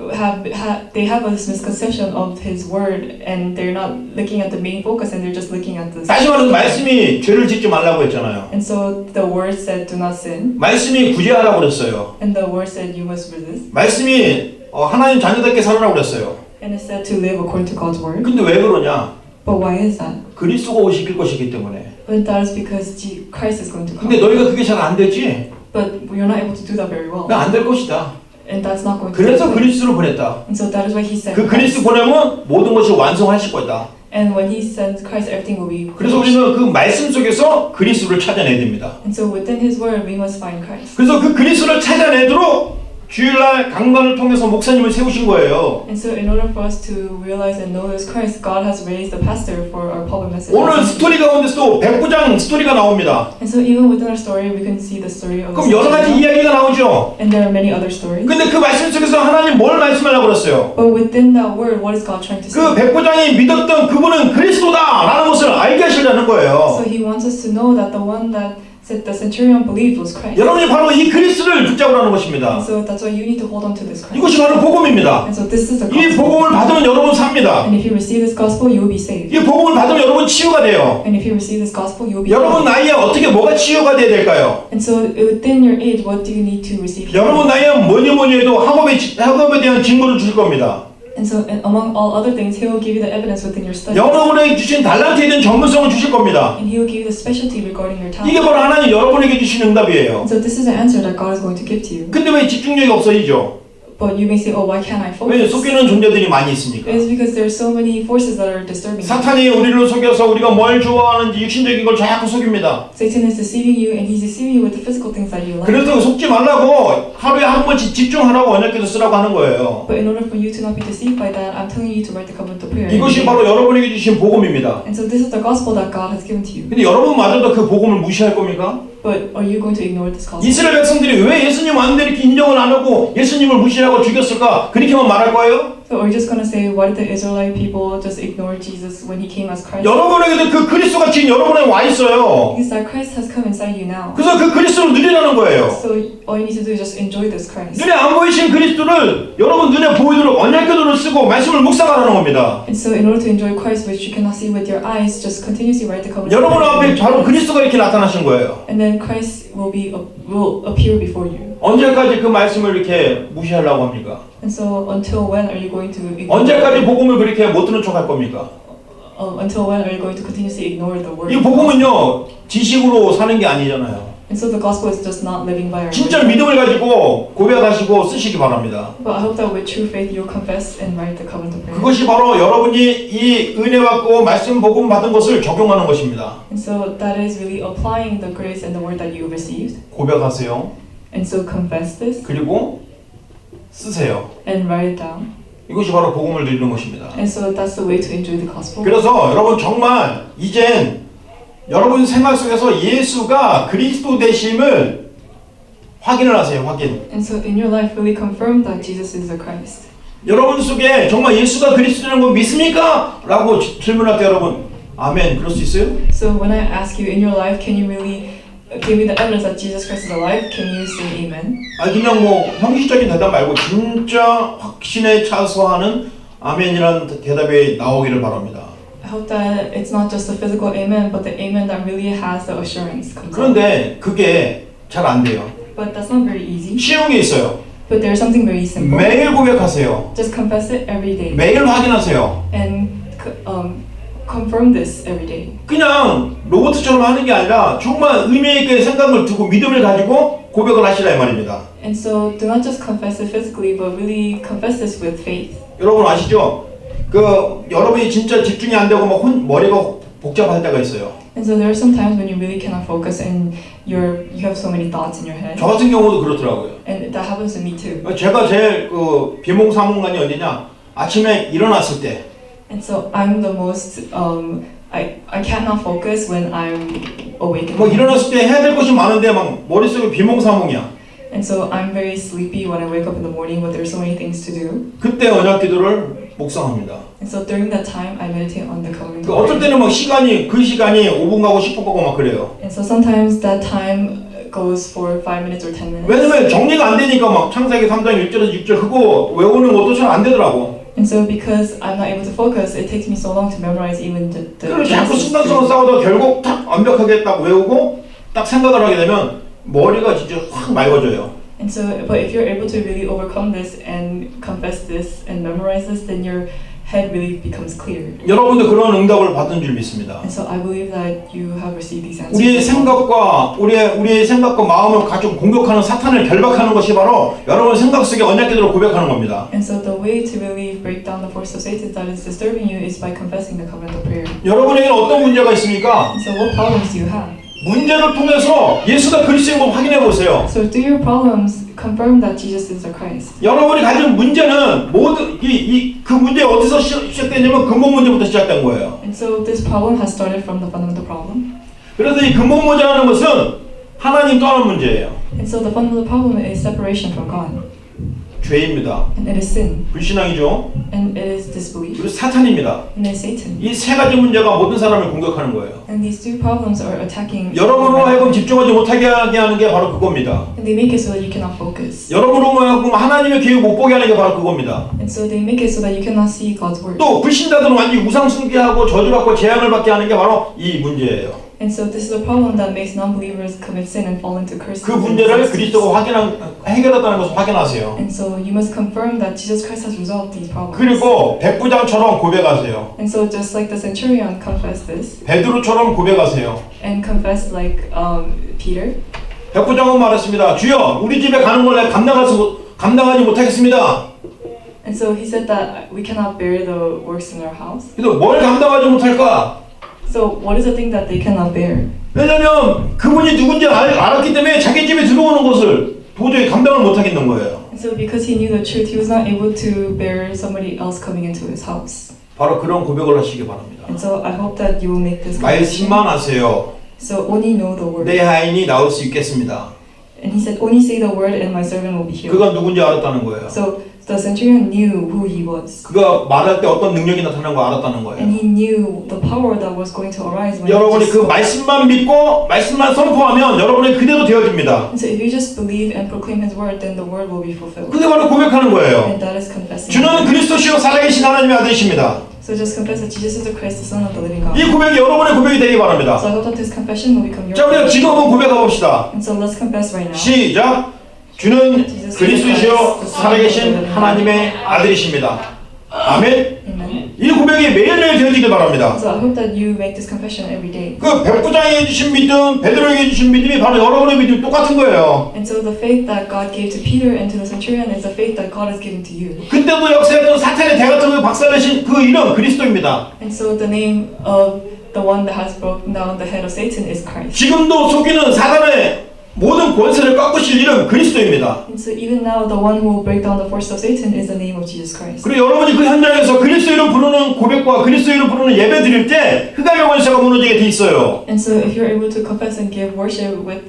[SPEAKER 2] they have this misconception of his word, and they're not looking at the main focus, and they're just looking at the.
[SPEAKER 1] 다시 말해서 말씀이 죄를 짓지 말라고 했잖아요.
[SPEAKER 2] And so the word said, "Do not sin,"
[SPEAKER 1] 말씀이 구제하라고 그랬어요.
[SPEAKER 2] and the word said, "You must resist,"
[SPEAKER 1] 말씀이 하나님 자녀답게 살으라고 그랬어요.
[SPEAKER 2] and it said to live according to God's word.
[SPEAKER 1] 근데 왜 그러냐?
[SPEAKER 2] But why is that?
[SPEAKER 1] 그리스도가 오실 것이기 때문에.
[SPEAKER 2] But that is because Christ is going to come.
[SPEAKER 1] 근데 너희가 그게 잘 안 되지?
[SPEAKER 2] But you're not able to do that very well,
[SPEAKER 1] 안 될 것이다.
[SPEAKER 2] and that's not going to.
[SPEAKER 1] 그래서
[SPEAKER 2] take place.
[SPEAKER 1] 그리스도를 보냈다.
[SPEAKER 2] And so that is why he sent
[SPEAKER 1] 그
[SPEAKER 2] Christ.
[SPEAKER 1] 그리스도 보내면 모든 것을 완성하실 거다.
[SPEAKER 2] And when he sends Christ, everything will be.
[SPEAKER 1] 그래서 우리는 그 말씀 속에서 그리스도를 찾아내야 됩니다.
[SPEAKER 2] And so within his word, we must find Christ.
[SPEAKER 1] 그래서 그 그리스도를 찾아내도록 주일날 강단을 통해서 목사님을 세우신 거예요.
[SPEAKER 2] And so in order for us to realize and know this Christ, God has raised a pastor for our public message.
[SPEAKER 1] 오늘 스토리 가운데서도 백부장 스토리가 나옵니다.
[SPEAKER 2] And so even within our story, we can see the story of.
[SPEAKER 1] 그럼 여러 가지 이야기가 나오죠.
[SPEAKER 2] And there are many other stories.
[SPEAKER 1] 근데 그 말씀 속에서 하나님 뭘 말씀하려고 그랬어요?
[SPEAKER 2] But within that word, what is God trying to say?
[SPEAKER 1] 그 백부장이 믿었던 그분은 그리스도다라는 것을 알게 하시려는 거예요.
[SPEAKER 2] So he wants us to know that the one that said the centurion believed was Christ.
[SPEAKER 1] 여러분이 바로 이 그리스도를 붙잡으라는 것입니다.
[SPEAKER 2] And so that's why you need to hold on to this Christ.
[SPEAKER 1] 이것이 바로 복음입니다.
[SPEAKER 2] And so this is the
[SPEAKER 1] 이
[SPEAKER 2] gospel.
[SPEAKER 1] 복음을 받으면 여러분 삽니다.
[SPEAKER 2] And if you receive this gospel, you will be saved.
[SPEAKER 1] 이 복음을 받으면 여러분 치유가 돼요.
[SPEAKER 2] And if you receive this gospel, you will be
[SPEAKER 1] 여러분
[SPEAKER 2] saved.
[SPEAKER 1] 나이에 어떻게 뭐가 치유가 돼야 될까요?
[SPEAKER 2] And so within your age, what do you need to receive?
[SPEAKER 1] 여러분 나이에 뭐니 해도 학업에 대한 증거를 주실 겁니다.
[SPEAKER 2] And so among all other things, he will give you the evidence within your study.
[SPEAKER 1] 여러분에게 주신 달란트에 대한 전문성을 주실 겁니다.
[SPEAKER 2] And he will give you the specialty regarding your talent.
[SPEAKER 1] 이게 바로 하나님 여러분에게 주신 응답이에요.
[SPEAKER 2] And so this is the answer that God is going to give to you.
[SPEAKER 1] 근데 왜 집중력이 없어지죠?
[SPEAKER 2] But you may say, oh, why can't I
[SPEAKER 1] 왜
[SPEAKER 2] focus?
[SPEAKER 1] 속이는 존재들이 많이 있으니까.
[SPEAKER 2] It's because there are so many forces that are disturbing you.
[SPEAKER 1] 사탄이 우리를 속여서 우리가 뭘 좋아하는지 육신적인 걸 자꾸 속입니다.
[SPEAKER 2] Satan is deceiving you, and he's deceiving you with the physical things that you like.
[SPEAKER 1] 그래서 속지 말라고 하루에 한 번씩 집중하라고 언약궤도 쓰라고 하는 거예요.
[SPEAKER 2] But in order for you to not be deceived by that, I'm telling you to write the covenant of prayer.
[SPEAKER 1] 이것이 바로 여러분에게 주신 복음입니다.
[SPEAKER 2] And so this is the gospel that God has given to you.
[SPEAKER 1] 근데 여러분마저도 그 복음을 무시할 겁니까?
[SPEAKER 2] But are you going to ignore this gospel?
[SPEAKER 1] 이스라엘 백성들이 왜 예수님 왔는데 이렇게 인정을 안 하고 예수님을 무시하고 죽였을까? 그렇게만 말할 거예요?
[SPEAKER 2] So are you just going to say, why did the Israelite people just ignore Jesus when he came as Christ?
[SPEAKER 1] 여러분에게도 그 그리스도가 지금 여러분에 와 있어요.
[SPEAKER 2] Because that Christ has come inside you now.
[SPEAKER 1] 그래서 그 그리스도를 누리라는 거예요.
[SPEAKER 2] So all you need to do is just enjoy this Christ.
[SPEAKER 1] 눈에 안 보이신 그리스도를 여러분 눈에 보이도록 언약궤도를 쓰고 말씀을 묵상하라는 겁니다.
[SPEAKER 2] And so in order to enjoy Christ, which you cannot see with your eyes, just continuously write the covenant.
[SPEAKER 1] 여러분 앞에 바로 그리스도가 이렇게 나타나신 거예요.
[SPEAKER 2] And then Christ will appear before you.
[SPEAKER 1] 언제까지 그 말씀을 이렇게 무시하려고 합니까?
[SPEAKER 2] And so until when are you going to ignore?
[SPEAKER 1] 언제까지 복음을 그렇게 못 듣는 척할 겁니까?
[SPEAKER 2] Until when are you going to continuously ignore the word?
[SPEAKER 1] 이 복음은요 지식으로 사는 게 아니잖아요.
[SPEAKER 2] And so the gospel is just not living by our
[SPEAKER 1] 진짜
[SPEAKER 2] word.
[SPEAKER 1] 믿음을 가지고 고백하시고 쓰시기 바랍니다.
[SPEAKER 2] But I hope that with true faith you'll confess and write the covenant of prayer.
[SPEAKER 1] 그것이 바로 여러분이 이 은혜 받고 말씀 복음 받은 것을 적용하는 것입니다.
[SPEAKER 2] And so that is really applying the grace and the word that you received.
[SPEAKER 1] 고백하세요.
[SPEAKER 2] And so confess this
[SPEAKER 1] 그리고 쓰세요.
[SPEAKER 2] and write it down.
[SPEAKER 1] 이것이 바로 복음을 누리는 것입니다.
[SPEAKER 2] And so that's the way to enjoy the gospel.
[SPEAKER 1] 그래서 여러분 정말 이젠 여러분 생활 속에서 예수가 그리스도 되심을 확인을 하세요. 확인.
[SPEAKER 2] And so in your life really confirm that Jesus is the Christ.
[SPEAKER 1] 여러분 속에 정말 예수가 그리스도라는 거 믿습니까? 라고 질문할 때 여러분 아멘 그럴 수 있어요?
[SPEAKER 2] So when I ask you in your life, can you really give me the evidence that Jesus Christ is alive? Can you say amen?
[SPEAKER 1] 아니 그냥 뭐 형식적인 대답 말고 진짜 확신에 차서 하는 아멘이라는 대답이 나오기를 바랍니다.
[SPEAKER 2] I hope that it's not just a physical amen, but the amen that really has the assurance. comes out.
[SPEAKER 1] 그런데 그게 잘 안 돼요.
[SPEAKER 2] But that's not very easy.
[SPEAKER 1] 쉬운 게 있어요.
[SPEAKER 2] But there's something very simple.
[SPEAKER 1] 매일 고백하세요.
[SPEAKER 2] Just confess it every day
[SPEAKER 1] 매일 확인하세요.
[SPEAKER 2] and confirm this every day.
[SPEAKER 1] 그냥 로봇처럼 하는 게 아니라 정말 의미 있게 생각을 두고 믿음을 가지고 고백을 하시라 이 말입니다.
[SPEAKER 2] And so do not just confess it physically, but really confess this with faith.
[SPEAKER 1] 여러분 아시죠? 그 여러분이 진짜 집중이 안 되고 막 머리가 복잡할 때가 있어요.
[SPEAKER 2] And so there are some times when you really cannot focus and you have so many thoughts in your head.
[SPEAKER 1] 저 같은 경우도 그렇더라고요.
[SPEAKER 2] And that happens to me too.
[SPEAKER 1] 제가 제일 그 비몽사몽간이 어디냐? 아침에 일어났을 때.
[SPEAKER 2] And so I'm the most I cannot focus when I'm awake.
[SPEAKER 1] 뭐 일어났을 때 해야 될 것이 많은데 막 머릿속에 비몽사몽이야.
[SPEAKER 2] And so I'm very sleepy when I wake up in the morning, but there's so many things to do.
[SPEAKER 1] 그때 언약기도를 묵상합니다.
[SPEAKER 2] And so during that time, I meditate on the covenant.
[SPEAKER 1] 어쩔 때는 막 시간이 그 시간이 5분 가고 10분 가고 막 그래요.
[SPEAKER 2] And so sometimes that time goes for 5 minutes or 10 minutes.
[SPEAKER 1] 왜냐면 정리가 안 되니까 막 창세기 3장 1절에서 6절 그거 외우는 것도 잘 안 되더라고.
[SPEAKER 2] And so because I'm not able to focus, it takes me so long to memorize even the
[SPEAKER 1] 그래서 자꾸
[SPEAKER 2] Genesis
[SPEAKER 1] 순간적으로
[SPEAKER 2] 3.
[SPEAKER 1] 싸우다 결국 딱 완벽하게 딱 외우고 딱 생각을 하게 되면 머리가 진짜 확 맑아져요.
[SPEAKER 2] And so, but if you're able to really overcome this and confess this and memorize this, then your head really becomes clear.
[SPEAKER 1] 여러분도 그런 응답을 받은 줄 믿습니다.
[SPEAKER 2] And so I believe that you have received these answers.
[SPEAKER 1] 우리의 생각과 우리의 생각과 마음을 가지고 공격하는 사탄을 결박하는 것이 바로 여러분 생각 속에 언약 기도로 고백하는 겁니다.
[SPEAKER 2] And so the way to really break down the force of Satan that is disturbing you is by confessing the covenant of prayer.
[SPEAKER 1] 여러분에게는 어떤 문제가 있습니까?
[SPEAKER 2] And so what problems do you have?
[SPEAKER 1] 문제를 통해서 예수가 그리스도인 걸 확인해 보세요.
[SPEAKER 2] So through your problems, confirm that Jesus is the Christ.
[SPEAKER 1] 여러분이 가진 문제는 모두 그 문제 어디서 시작됐냐면 근본 문제부터 시작된 거예요.
[SPEAKER 2] And so this problem has started from the fundamental problem.
[SPEAKER 1] 그래서 이 근본 문제라는 것은 하나님 떠나는 문제예요.
[SPEAKER 2] And so the fundamental problem is separation from God.
[SPEAKER 1] 죄입니다.
[SPEAKER 2] And it is sin.
[SPEAKER 1] 불신앙이죠.
[SPEAKER 2] And it is disbelief.
[SPEAKER 1] 그리고 사탄입니다.
[SPEAKER 2] And it is Satan.
[SPEAKER 1] 이 세 가지 문제가 모든 사람을 공격하는 거예요.
[SPEAKER 2] And these two problems are attacking.
[SPEAKER 1] 여러분으로 하여금 집중하지 못하게 하게 하는 게 바로 그겁니다.
[SPEAKER 2] And they make it so that you cannot focus.
[SPEAKER 1] 여러분으로 하여금 하나님의 계획 못 보게 하는 게 바로 그겁니다.
[SPEAKER 2] And so they make it so that you cannot see God's word.
[SPEAKER 1] 또 불신자들은 완전히 우상 숭배하고 저주받고 재앙을 받게 하는 게 바로 이 문제예요.
[SPEAKER 2] And so this is a problem that makes non-believers commit sin and fall into curses.
[SPEAKER 1] 그 문제를 그리스도가 해결했다는 것을 확인하세요.
[SPEAKER 2] And so you must confirm that Jesus Christ has resolved these problems.
[SPEAKER 1] 그리고 백부장처럼 고백하세요.
[SPEAKER 2] And so just like the centurion confessed this
[SPEAKER 1] 베드로처럼 고백하세요.
[SPEAKER 2] and confessed like Peter.
[SPEAKER 1] 백부장은 말했습니다. 주여, 우리 집에 가는 걸 내가 감당하지 못하겠습니다.
[SPEAKER 2] And so he said that we cannot bear the works in our house.
[SPEAKER 1] 그래서 뭘 감당하지 못할까?
[SPEAKER 2] So what is the thing that they cannot bear?
[SPEAKER 1] 왜냐면 그분이 누군지 알았기 때문에 자기 집에 들어오는 것을 도저히 감당을 못하겠는 거예요.
[SPEAKER 2] And so because he knew the truth, he was not able to bear somebody else coming into his house.
[SPEAKER 1] 바로 그런 고백을 하시기 바랍니다.
[SPEAKER 2] And so I hope that you will make this confession.
[SPEAKER 1] 말씀만 하세요.
[SPEAKER 2] So only know the word.
[SPEAKER 1] 내 하인이 나올 수 있겠습니다.
[SPEAKER 2] And he said, only say the word and my servant will be healed.
[SPEAKER 1] 그가 누군지 알았다는 거예요.
[SPEAKER 2] So the centurion knew who he was.
[SPEAKER 1] 그가 말할 때 어떤 능력이 나타나는 걸 알았다는
[SPEAKER 2] And
[SPEAKER 1] 거예요.
[SPEAKER 2] he knew the power that was going to arise when
[SPEAKER 1] 여러분이
[SPEAKER 2] he
[SPEAKER 1] 그
[SPEAKER 2] just spoke.
[SPEAKER 1] 말씀만 믿고 말씀만 선포하면 여러분이 그대로 되어집니다.
[SPEAKER 2] And so if you just believe and proclaim his word, then the word will be fulfilled.
[SPEAKER 1] 그게 바로 고백하는 거예요.
[SPEAKER 2] And that is confessing.
[SPEAKER 1] 주는 그리스도시요 살아계신 하나님의 아들이십니다.
[SPEAKER 2] So just confess that Jesus is the Christ, the Son of the living God.
[SPEAKER 1] 이 고백이 여러분의 고백이 되기 바랍니다.
[SPEAKER 2] So I hope that this confession will become your
[SPEAKER 1] 자, 우리가
[SPEAKER 2] confession.
[SPEAKER 1] 지금 한번 고백해 봅시다.
[SPEAKER 2] And so let's confess right now.
[SPEAKER 1] 시작. 주는 그리스도시요 살아계신 하나님의 아들이십니다. 아멘.
[SPEAKER 2] Amen.
[SPEAKER 1] 이 고백이 매일매일 되어지길 바랍니다.
[SPEAKER 2] So I hope that you make this confession every day.
[SPEAKER 1] 그 백부장이 해주신 믿음, 베드로에게 해주신 믿음이 바로 여러분의 믿음이 똑같은 거예요.
[SPEAKER 2] And so the faith that God gave to Peter and to the centurion is the faith that God has given to you.
[SPEAKER 1] 그때도 역사했던 사탄의 대가통을 박살내신 그 이름 그리스도입니다.
[SPEAKER 2] And so the name of the one that has broken down the head of Satan is Christ.
[SPEAKER 1] 지금도 속이는 사단의 모든 권세를 꺾으실 이름 그리스도입니다.
[SPEAKER 2] And so even now the one who will break down the force of Satan is the name of Jesus Christ.
[SPEAKER 1] 그리고 여러분이 그 현장에서 그리스도 이름 부르는 고백과 그리스도 이름 부르는 예배 드릴 때 흑암의 권세가 무너지게 돼 있어요.
[SPEAKER 2] And so if you're able to confess and give worship with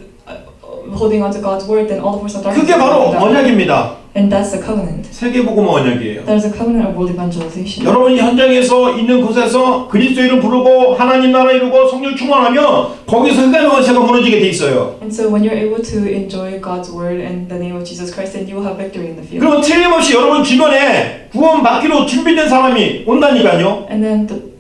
[SPEAKER 2] holding on to God's word, then all the force of darkness
[SPEAKER 1] 그게
[SPEAKER 2] will
[SPEAKER 1] 바로
[SPEAKER 2] come down.
[SPEAKER 1] 언약입니다.
[SPEAKER 2] And that's the covenant.
[SPEAKER 1] 세계복음 언약이에요.
[SPEAKER 2] That is a covenant of world evangelization.
[SPEAKER 1] 여러분이 현장에서 있는 곳에서 그리스도 이름 부르고 하나님 나라 이루고 성령 충만하면 거기서 흑암의 권세가 무너지게 돼 있어요.
[SPEAKER 2] And so when you're able to enjoy God's word and the name of Jesus Christ, then you will have victory in the field.
[SPEAKER 1] 그럼 틀림없이 여러분 주변에 구원 받기로 준비된 사람이 온다니까요.
[SPEAKER 2] And then the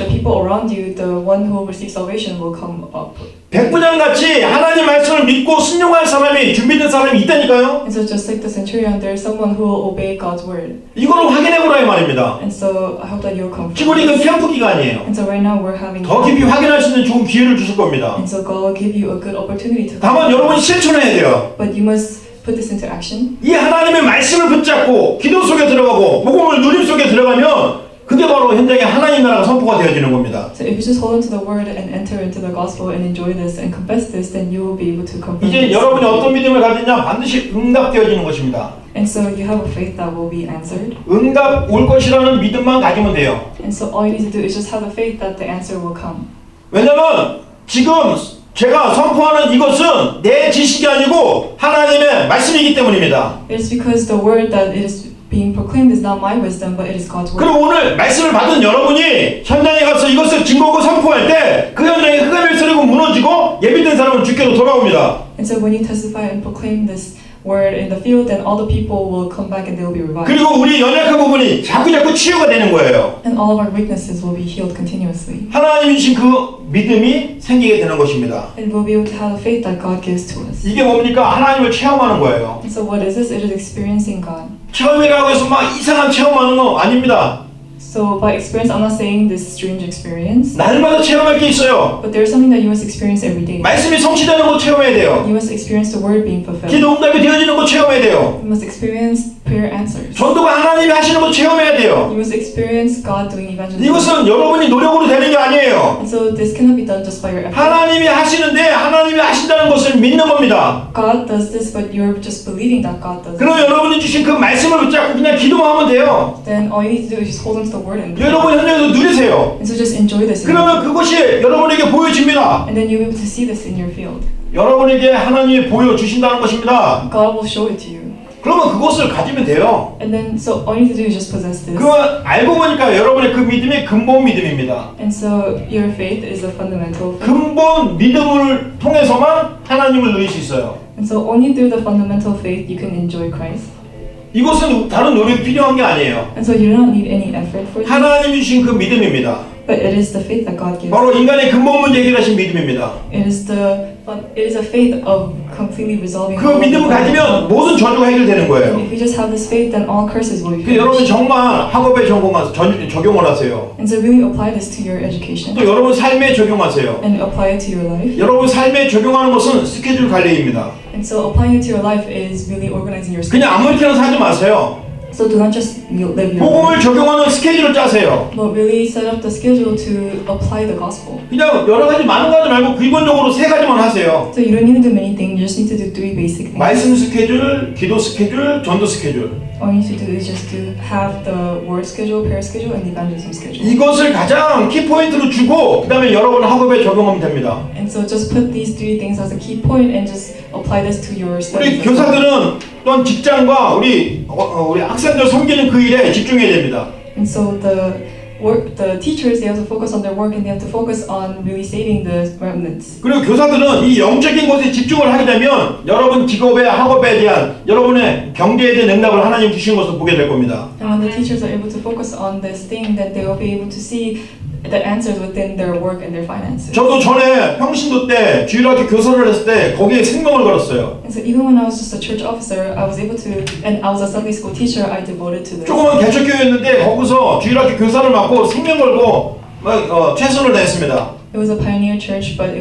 [SPEAKER 2] people around you, the one who will receive salvation will come up.
[SPEAKER 1] 백부장같이 하나님 말씀을 믿고 순종할 사람이 준비된 사람이 있다니까요.
[SPEAKER 2] And so just like the centurion, there is someone who will obey God's word.
[SPEAKER 1] 이거를 확인해보라 이 말입니다.
[SPEAKER 2] And so I hope that you'll come.
[SPEAKER 1] 지금 이건 캠프 기간이에요.
[SPEAKER 2] And so right now we're having.
[SPEAKER 1] 더 깊이 확인할 수 있는 좋은 기회를 주실 겁니다.
[SPEAKER 2] And so God will give you a good opportunity to.
[SPEAKER 1] 다만 여러분이 실천해야 돼요.
[SPEAKER 2] But you must put this into action.
[SPEAKER 1] 이 하나님의 말씀을 붙잡고 기도 속에 들어가고 복음을 누림 속에 들어가면 그게 바로 현장에 하나님 나라가 선포가 되어지는 겁니다.
[SPEAKER 2] So if you just hold on to the word and enter into the gospel and enjoy this and confess this, then you will be able to confirm.
[SPEAKER 1] 이제 여러분이 어떤 믿음을 가지냐 반드시 응답되어지는 것입니다.
[SPEAKER 2] And so you have a faith that will be answered.
[SPEAKER 1] 응답 올 것이라는 믿음만 가지면 돼요.
[SPEAKER 2] And so all you need to do is just have the faith that the answer will come.
[SPEAKER 1] 왜냐면 지금 제가 선포하는 이것은 내 지식이 아니고 하나님의 말씀이기 때문입니다.
[SPEAKER 2] It's because the word that is being proclaimed is not my wisdom, but it is God's word.
[SPEAKER 1] 그리고 오늘 말씀을 받은 여러분이 현장에 가서 이것을 증거하고 선포할 때 그 현장에 흑암의 세력은 무너지고 예비된 사람은 죽게 주께로 돌아옵니다.
[SPEAKER 2] And so when you testify and proclaim this word in the field, then all the people will come back and they will be revived.
[SPEAKER 1] 그리고 우리 연약한 부분이 자꾸 치유가 되는 거예요.
[SPEAKER 2] And all of our weaknesses will be healed continuously.
[SPEAKER 1] 하나님이 주신 그 믿음이 생기게 되는 것입니다.
[SPEAKER 2] And we'll be able to have the faith that God gives to us.
[SPEAKER 1] 이게 뭡니까? 하나님을 체험하는 거예요.
[SPEAKER 2] And so what is this? It is experiencing God.
[SPEAKER 1] 체험이라고 해서 막 이상한 체험하는 거 아닙니다.
[SPEAKER 2] So by experience, I'm not saying this strange experience,
[SPEAKER 1] 날마다 체험할 게 있어요.
[SPEAKER 2] but there's something that you must experience every day.
[SPEAKER 1] 말씀이 성취되는 거 체험해야 돼요.
[SPEAKER 2] You must experience the word being fulfilled.
[SPEAKER 1] 기도 응답이 되어지는 거 체험해야 돼요.
[SPEAKER 2] You must experience prayer answers.
[SPEAKER 1] 전도가 하나님이 하시는 거 체험해야 돼요.
[SPEAKER 2] You must experience God doing evangelism.
[SPEAKER 1] 이것은 여러분이 노력으로 되는 게 아니에요.
[SPEAKER 2] And so this cannot be done just by your effort.
[SPEAKER 1] 하나님이 하시는데 하나님이 하신다는 것을 믿는 겁니다.
[SPEAKER 2] God does this, but you're just believing that God does
[SPEAKER 1] 그럼
[SPEAKER 2] it.
[SPEAKER 1] 여러분이 주신 그 말씀을 붙잡고 그냥 기도만 하면 돼요.
[SPEAKER 2] Then all you need to do is just hold on to the word and
[SPEAKER 1] 여러분 현장에서 누리세요.
[SPEAKER 2] so just enjoy this.
[SPEAKER 1] 그러면 그것이 여러분에게 보여집니다.
[SPEAKER 2] And then you'll be able to see this in your field.
[SPEAKER 1] 여러분에게 하나님이 보여주신다는 것입니다.
[SPEAKER 2] God will show it to you.
[SPEAKER 1] 그러면 그것을 가지면 돼요.
[SPEAKER 2] And then so all you need to do is just possess this.
[SPEAKER 1] 그 알고 보니까 여러분의 그 믿음이 근본 믿음입니다.
[SPEAKER 2] And so your faith is a fundamental faith.
[SPEAKER 1] 근본 믿음을 통해서만 하나님을 누릴 수 있어요.
[SPEAKER 2] And so only through the fundamental faith you can enjoy Christ.
[SPEAKER 1] 이것은 다른 노력이 필요한 게 아니에요.
[SPEAKER 2] And so you do not need any effort for this.
[SPEAKER 1] 하나님이 주신 그 믿음입니다.
[SPEAKER 2] But it is the faith that God gives.
[SPEAKER 1] 바로 인간의 근본 문제 해결하신 믿음입니다.
[SPEAKER 2] It is a faith of completely resolving.
[SPEAKER 1] 그 믿음을 가지면 모든 저주가 해결되는 거예요.
[SPEAKER 2] If you just have this faith, then all curses will be
[SPEAKER 1] 그 여러분
[SPEAKER 2] finished.
[SPEAKER 1] 정말 학업에 적용을 하세요.
[SPEAKER 2] And so really apply this to your education
[SPEAKER 1] 또 여러분 삶에 적용하세요.
[SPEAKER 2] and apply it to your life.
[SPEAKER 1] 여러분 삶에 적용하는 것은 스케줄 관리입니다.
[SPEAKER 2] And so applying it to your life is really organizing your schedule.
[SPEAKER 1] 그냥 아무렇게나 살지 마세요.
[SPEAKER 2] So do not just live your life,
[SPEAKER 1] 복음을 적용하는 스케줄을 짜세요.
[SPEAKER 2] but really set up the schedule to apply the gospel.
[SPEAKER 1] 그냥 여러 가지 많은 거 하지 말고 기본적으로 세 가지만 하세요.
[SPEAKER 2] So you don't need to do many things, you just need to do 3 basic things.
[SPEAKER 1] 말씀 스케줄, 기도 스케줄, 전도 스케줄.
[SPEAKER 2] All you need to do is just to have the word schedule, prayer schedule, and evangelism schedule.
[SPEAKER 1] 이것을 가장 키포인트로 주고 그 다음에 여러분 학업에 적용하면 됩니다.
[SPEAKER 2] And so just put these 3 things as a key point and just apply this to your
[SPEAKER 1] 우리
[SPEAKER 2] studies.
[SPEAKER 1] 교사들은 또한 직장과 우리 학생들 섬기는 그 일에 집중해야 됩니다.
[SPEAKER 2] And so the teachers, they have to focus on their work and they have to focus on really saving the remnants.
[SPEAKER 1] 그리고 교사들은 이 영적인 것에 집중을 하게 되면 여러분 직업의 학업에 대한 여러분의 경제에 대한 응답을 하나님 주신 것을 보게 될 겁니다.
[SPEAKER 2] And when the teachers are able to focus on this thing, then they will be able to see the answers within their work and their finances.
[SPEAKER 1] 저도 전에 평신도 때 주일학교 교사를 했을 때 거기에 생명을 걸었어요.
[SPEAKER 2] And so even when I was just a church officer, I was able to, and I was a Sunday school teacher, I devoted to this.
[SPEAKER 1] 조그만 개척교회였는데 거기서 주일학교 교사를 맡고 생명 걸고 최선을 다했습니다.
[SPEAKER 2] It was a pioneer church, but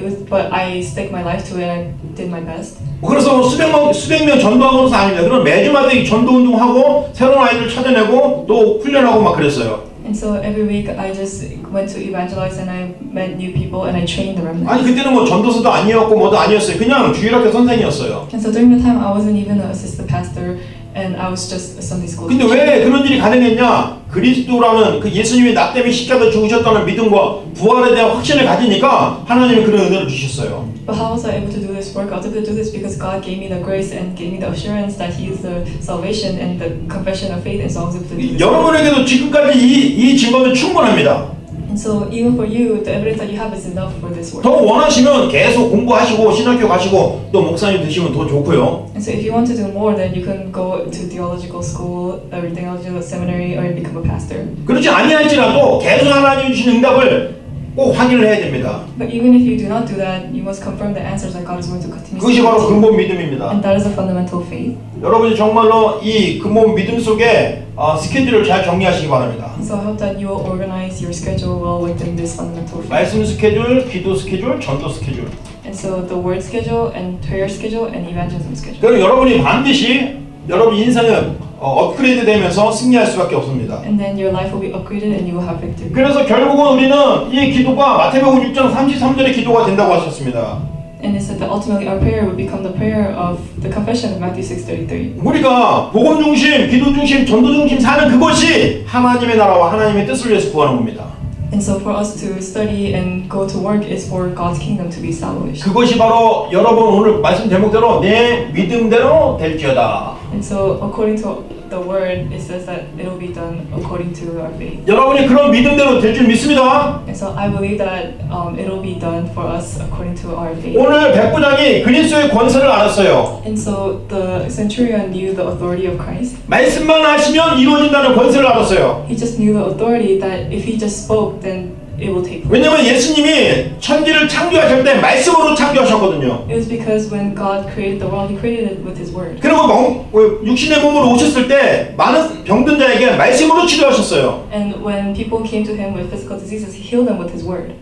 [SPEAKER 2] I stuck my life to it and I did my best.
[SPEAKER 1] 그래서 수백 명 전도하는 것은 아닙니다. 그럼 매주마다 이 전도 운동하고 새로운 아이들 찾아내고 또 훈련하고 막 그랬어요.
[SPEAKER 2] And so every week I just went to evangelize and I met new people and I trained the remnants.
[SPEAKER 1] 아니 그때는 뭐 전도사도 아니었고 뭐도 아니었어요. 그냥 주일학교 선생이었어요.
[SPEAKER 2] And so during the time I wasn't even an assistant pastor and I was just a Sunday school
[SPEAKER 1] 근데
[SPEAKER 2] teacher.
[SPEAKER 1] 왜 그런 일이 가능했냐? 그리스도라는 그 예수님이 나 때문에 십자가 죽으셨다는 믿음과 부활에 대한 확신을 가지니까 하나님이 그런 은혜를 주셨어요.
[SPEAKER 2] But how was I able to do this work? I was able to do this because God gave me the grace and gave me the assurance that He is the salvation and the confession of faith, and so I was able to do this.
[SPEAKER 1] 여러분에게도 지금까지 이 증거는 충분합니다.
[SPEAKER 2] And so even for you, the evidence that you have is enough for this work.
[SPEAKER 1] 더 원하시면 계속 공부하시고 신학교 가시고 또 목사님 되시면 더 좋고요.
[SPEAKER 2] And so if you want to do more, then you can go to theological school or theological seminary or become a pastor.
[SPEAKER 1] 그렇지 아니할지라도 계속 하나님이 주신 응답을 꼭 확인을 해야 됩니다.
[SPEAKER 2] But even if you do not do that, you must confirm the answers that God is going to continue to
[SPEAKER 1] 그것이
[SPEAKER 2] give
[SPEAKER 1] 바로
[SPEAKER 2] you.
[SPEAKER 1] 근본 믿음입니다.
[SPEAKER 2] And that is a fundamental faith.
[SPEAKER 1] 여러분이 정말로 이 근본 믿음 속에 스케줄을 잘 정리하시기 바랍니다.
[SPEAKER 2] And so I hope that you will organize your schedule well within this fundamental faith.
[SPEAKER 1] 말씀 스케줄, 기도 스케줄, 전도 스케줄.
[SPEAKER 2] And so the word schedule and prayer schedule and evangelism schedule.
[SPEAKER 1] 그럼 여러분이 반드시 여러분 인생은 업그레이드 되면서 승리할 수밖에 없습니다.
[SPEAKER 2] And then your life will be upgraded and you will have victory.
[SPEAKER 1] 그래서 결국은 우리는 이 기도가 마태복음 6장 33절의 기도가 된다고 하셨습니다.
[SPEAKER 2] And it said that ultimately our prayer will become the prayer of the confession of Matthew 6:33.
[SPEAKER 1] 우리가 복음 중심, 기도 중심, 전도 중심 사는 그것이 하나님의 나라와 하나님의 뜻을 위해서 구하는 겁니다.
[SPEAKER 2] And so for us to study and go to work is for God's kingdom to be established.
[SPEAKER 1] 그것이 바로 여러분 오늘 말씀 제목대로 내 믿음대로 될지어다.
[SPEAKER 2] And so according to the word, it says that it will be done according to our faith.
[SPEAKER 1] 여러분이 그런 믿음대로 될 줄 믿습니다.
[SPEAKER 2] And so I believe that it will be done for us according to our faith.
[SPEAKER 1] 오늘 백부장이 그리스도의 권세를 알았어요.
[SPEAKER 2] And so the centurion knew the authority of Christ.
[SPEAKER 1] 말씀만 하시면 이루어진다는 권세를 알았어요.
[SPEAKER 2] He just knew the authority that if he just spoke, then it will take place.
[SPEAKER 1] 왜냐면 예수님이 천지를 창조하실 때 말씀으로 창조하셨거든요.
[SPEAKER 2] It was because when God created the world, He created it with His word.
[SPEAKER 1] 그리고 육신의 몸으로 오셨을 때 많은 병든 자에게 말씀으로 치료하셨어요.
[SPEAKER 2] And when people came to Him with physical diseases, He healed them with His word.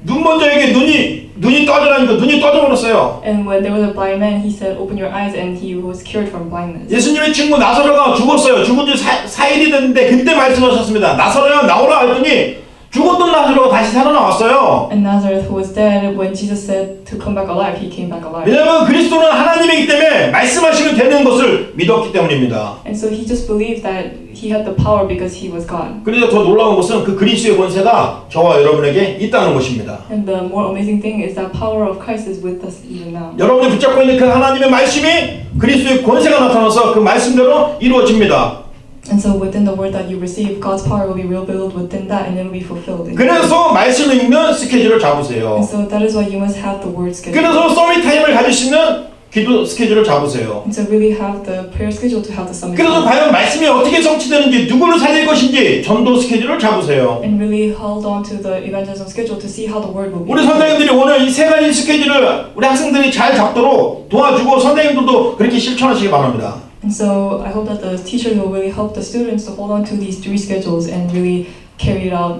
[SPEAKER 1] 눈 먼 자에게 눈이 떠져라니까 눈이 떠져버렸어요.
[SPEAKER 2] And when there was a blind man, He said, "Open your eyes," and he was cured from blindness.
[SPEAKER 1] 예수님의 친구 나사로가 죽었어요. 죽은 지 4일이 됐는데 그때 말씀하셨습니다. 나사로야 나오라 했더니 죽었던 나사로가 다시 살아나왔어요.
[SPEAKER 2] And Nazareth, who was dead, when Jesus said to come back alive, he came back alive.
[SPEAKER 1] 왜냐하면 그리스도는 하나님이기 때문에 말씀하시면 되는 것을 믿었기 때문입니다.
[SPEAKER 2] And so he just believed that he had the power because he was God.
[SPEAKER 1] 그래서 더 놀라운 것은 그 그리스도의 권세가 저와 여러분에게 있다는 것입니다.
[SPEAKER 2] And the more amazing thing is that power of Christ is with us even now.
[SPEAKER 1] 여러분이 붙잡고 있는 그 하나님의 말씀이 그리스도의 권세가 나타나서 그 말씀대로 이루어집니다.
[SPEAKER 2] And so within the word that you receive, God's power will be revealed within that, and it will be fulfilled.
[SPEAKER 1] 그래서 말씀을 읽는 스케줄을 잡으세요.
[SPEAKER 2] And so that is why you must have the word schedule.
[SPEAKER 1] 그래서 서밋 타임을 가질 수 있는 기도 스케줄을 잡으세요.
[SPEAKER 2] And so really have the prayer schedule to have the summit.
[SPEAKER 1] 그래서 과연 말씀이 어떻게 성취되는지 누구를 살릴 것인지 전도 스케줄을 잡으세요.
[SPEAKER 2] And really hold on to the evangelism schedule to see how the word will be.
[SPEAKER 1] 우리 선생님들이 오늘 이 세 가지 스케줄을 우리 학생들이 잘 잡도록 도와주고 선생님들도 그렇게 실천하시기 바랍니다.
[SPEAKER 2] And so I hope that the teachers will really help the students to hold on to these three schedules and really carry it out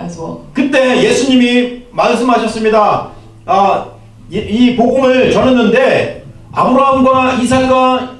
[SPEAKER 2] as well.
[SPEAKER 1] 그때 예수님이 말씀하셨습니다. 이 복음을 전했는데 아브라함과 이삭과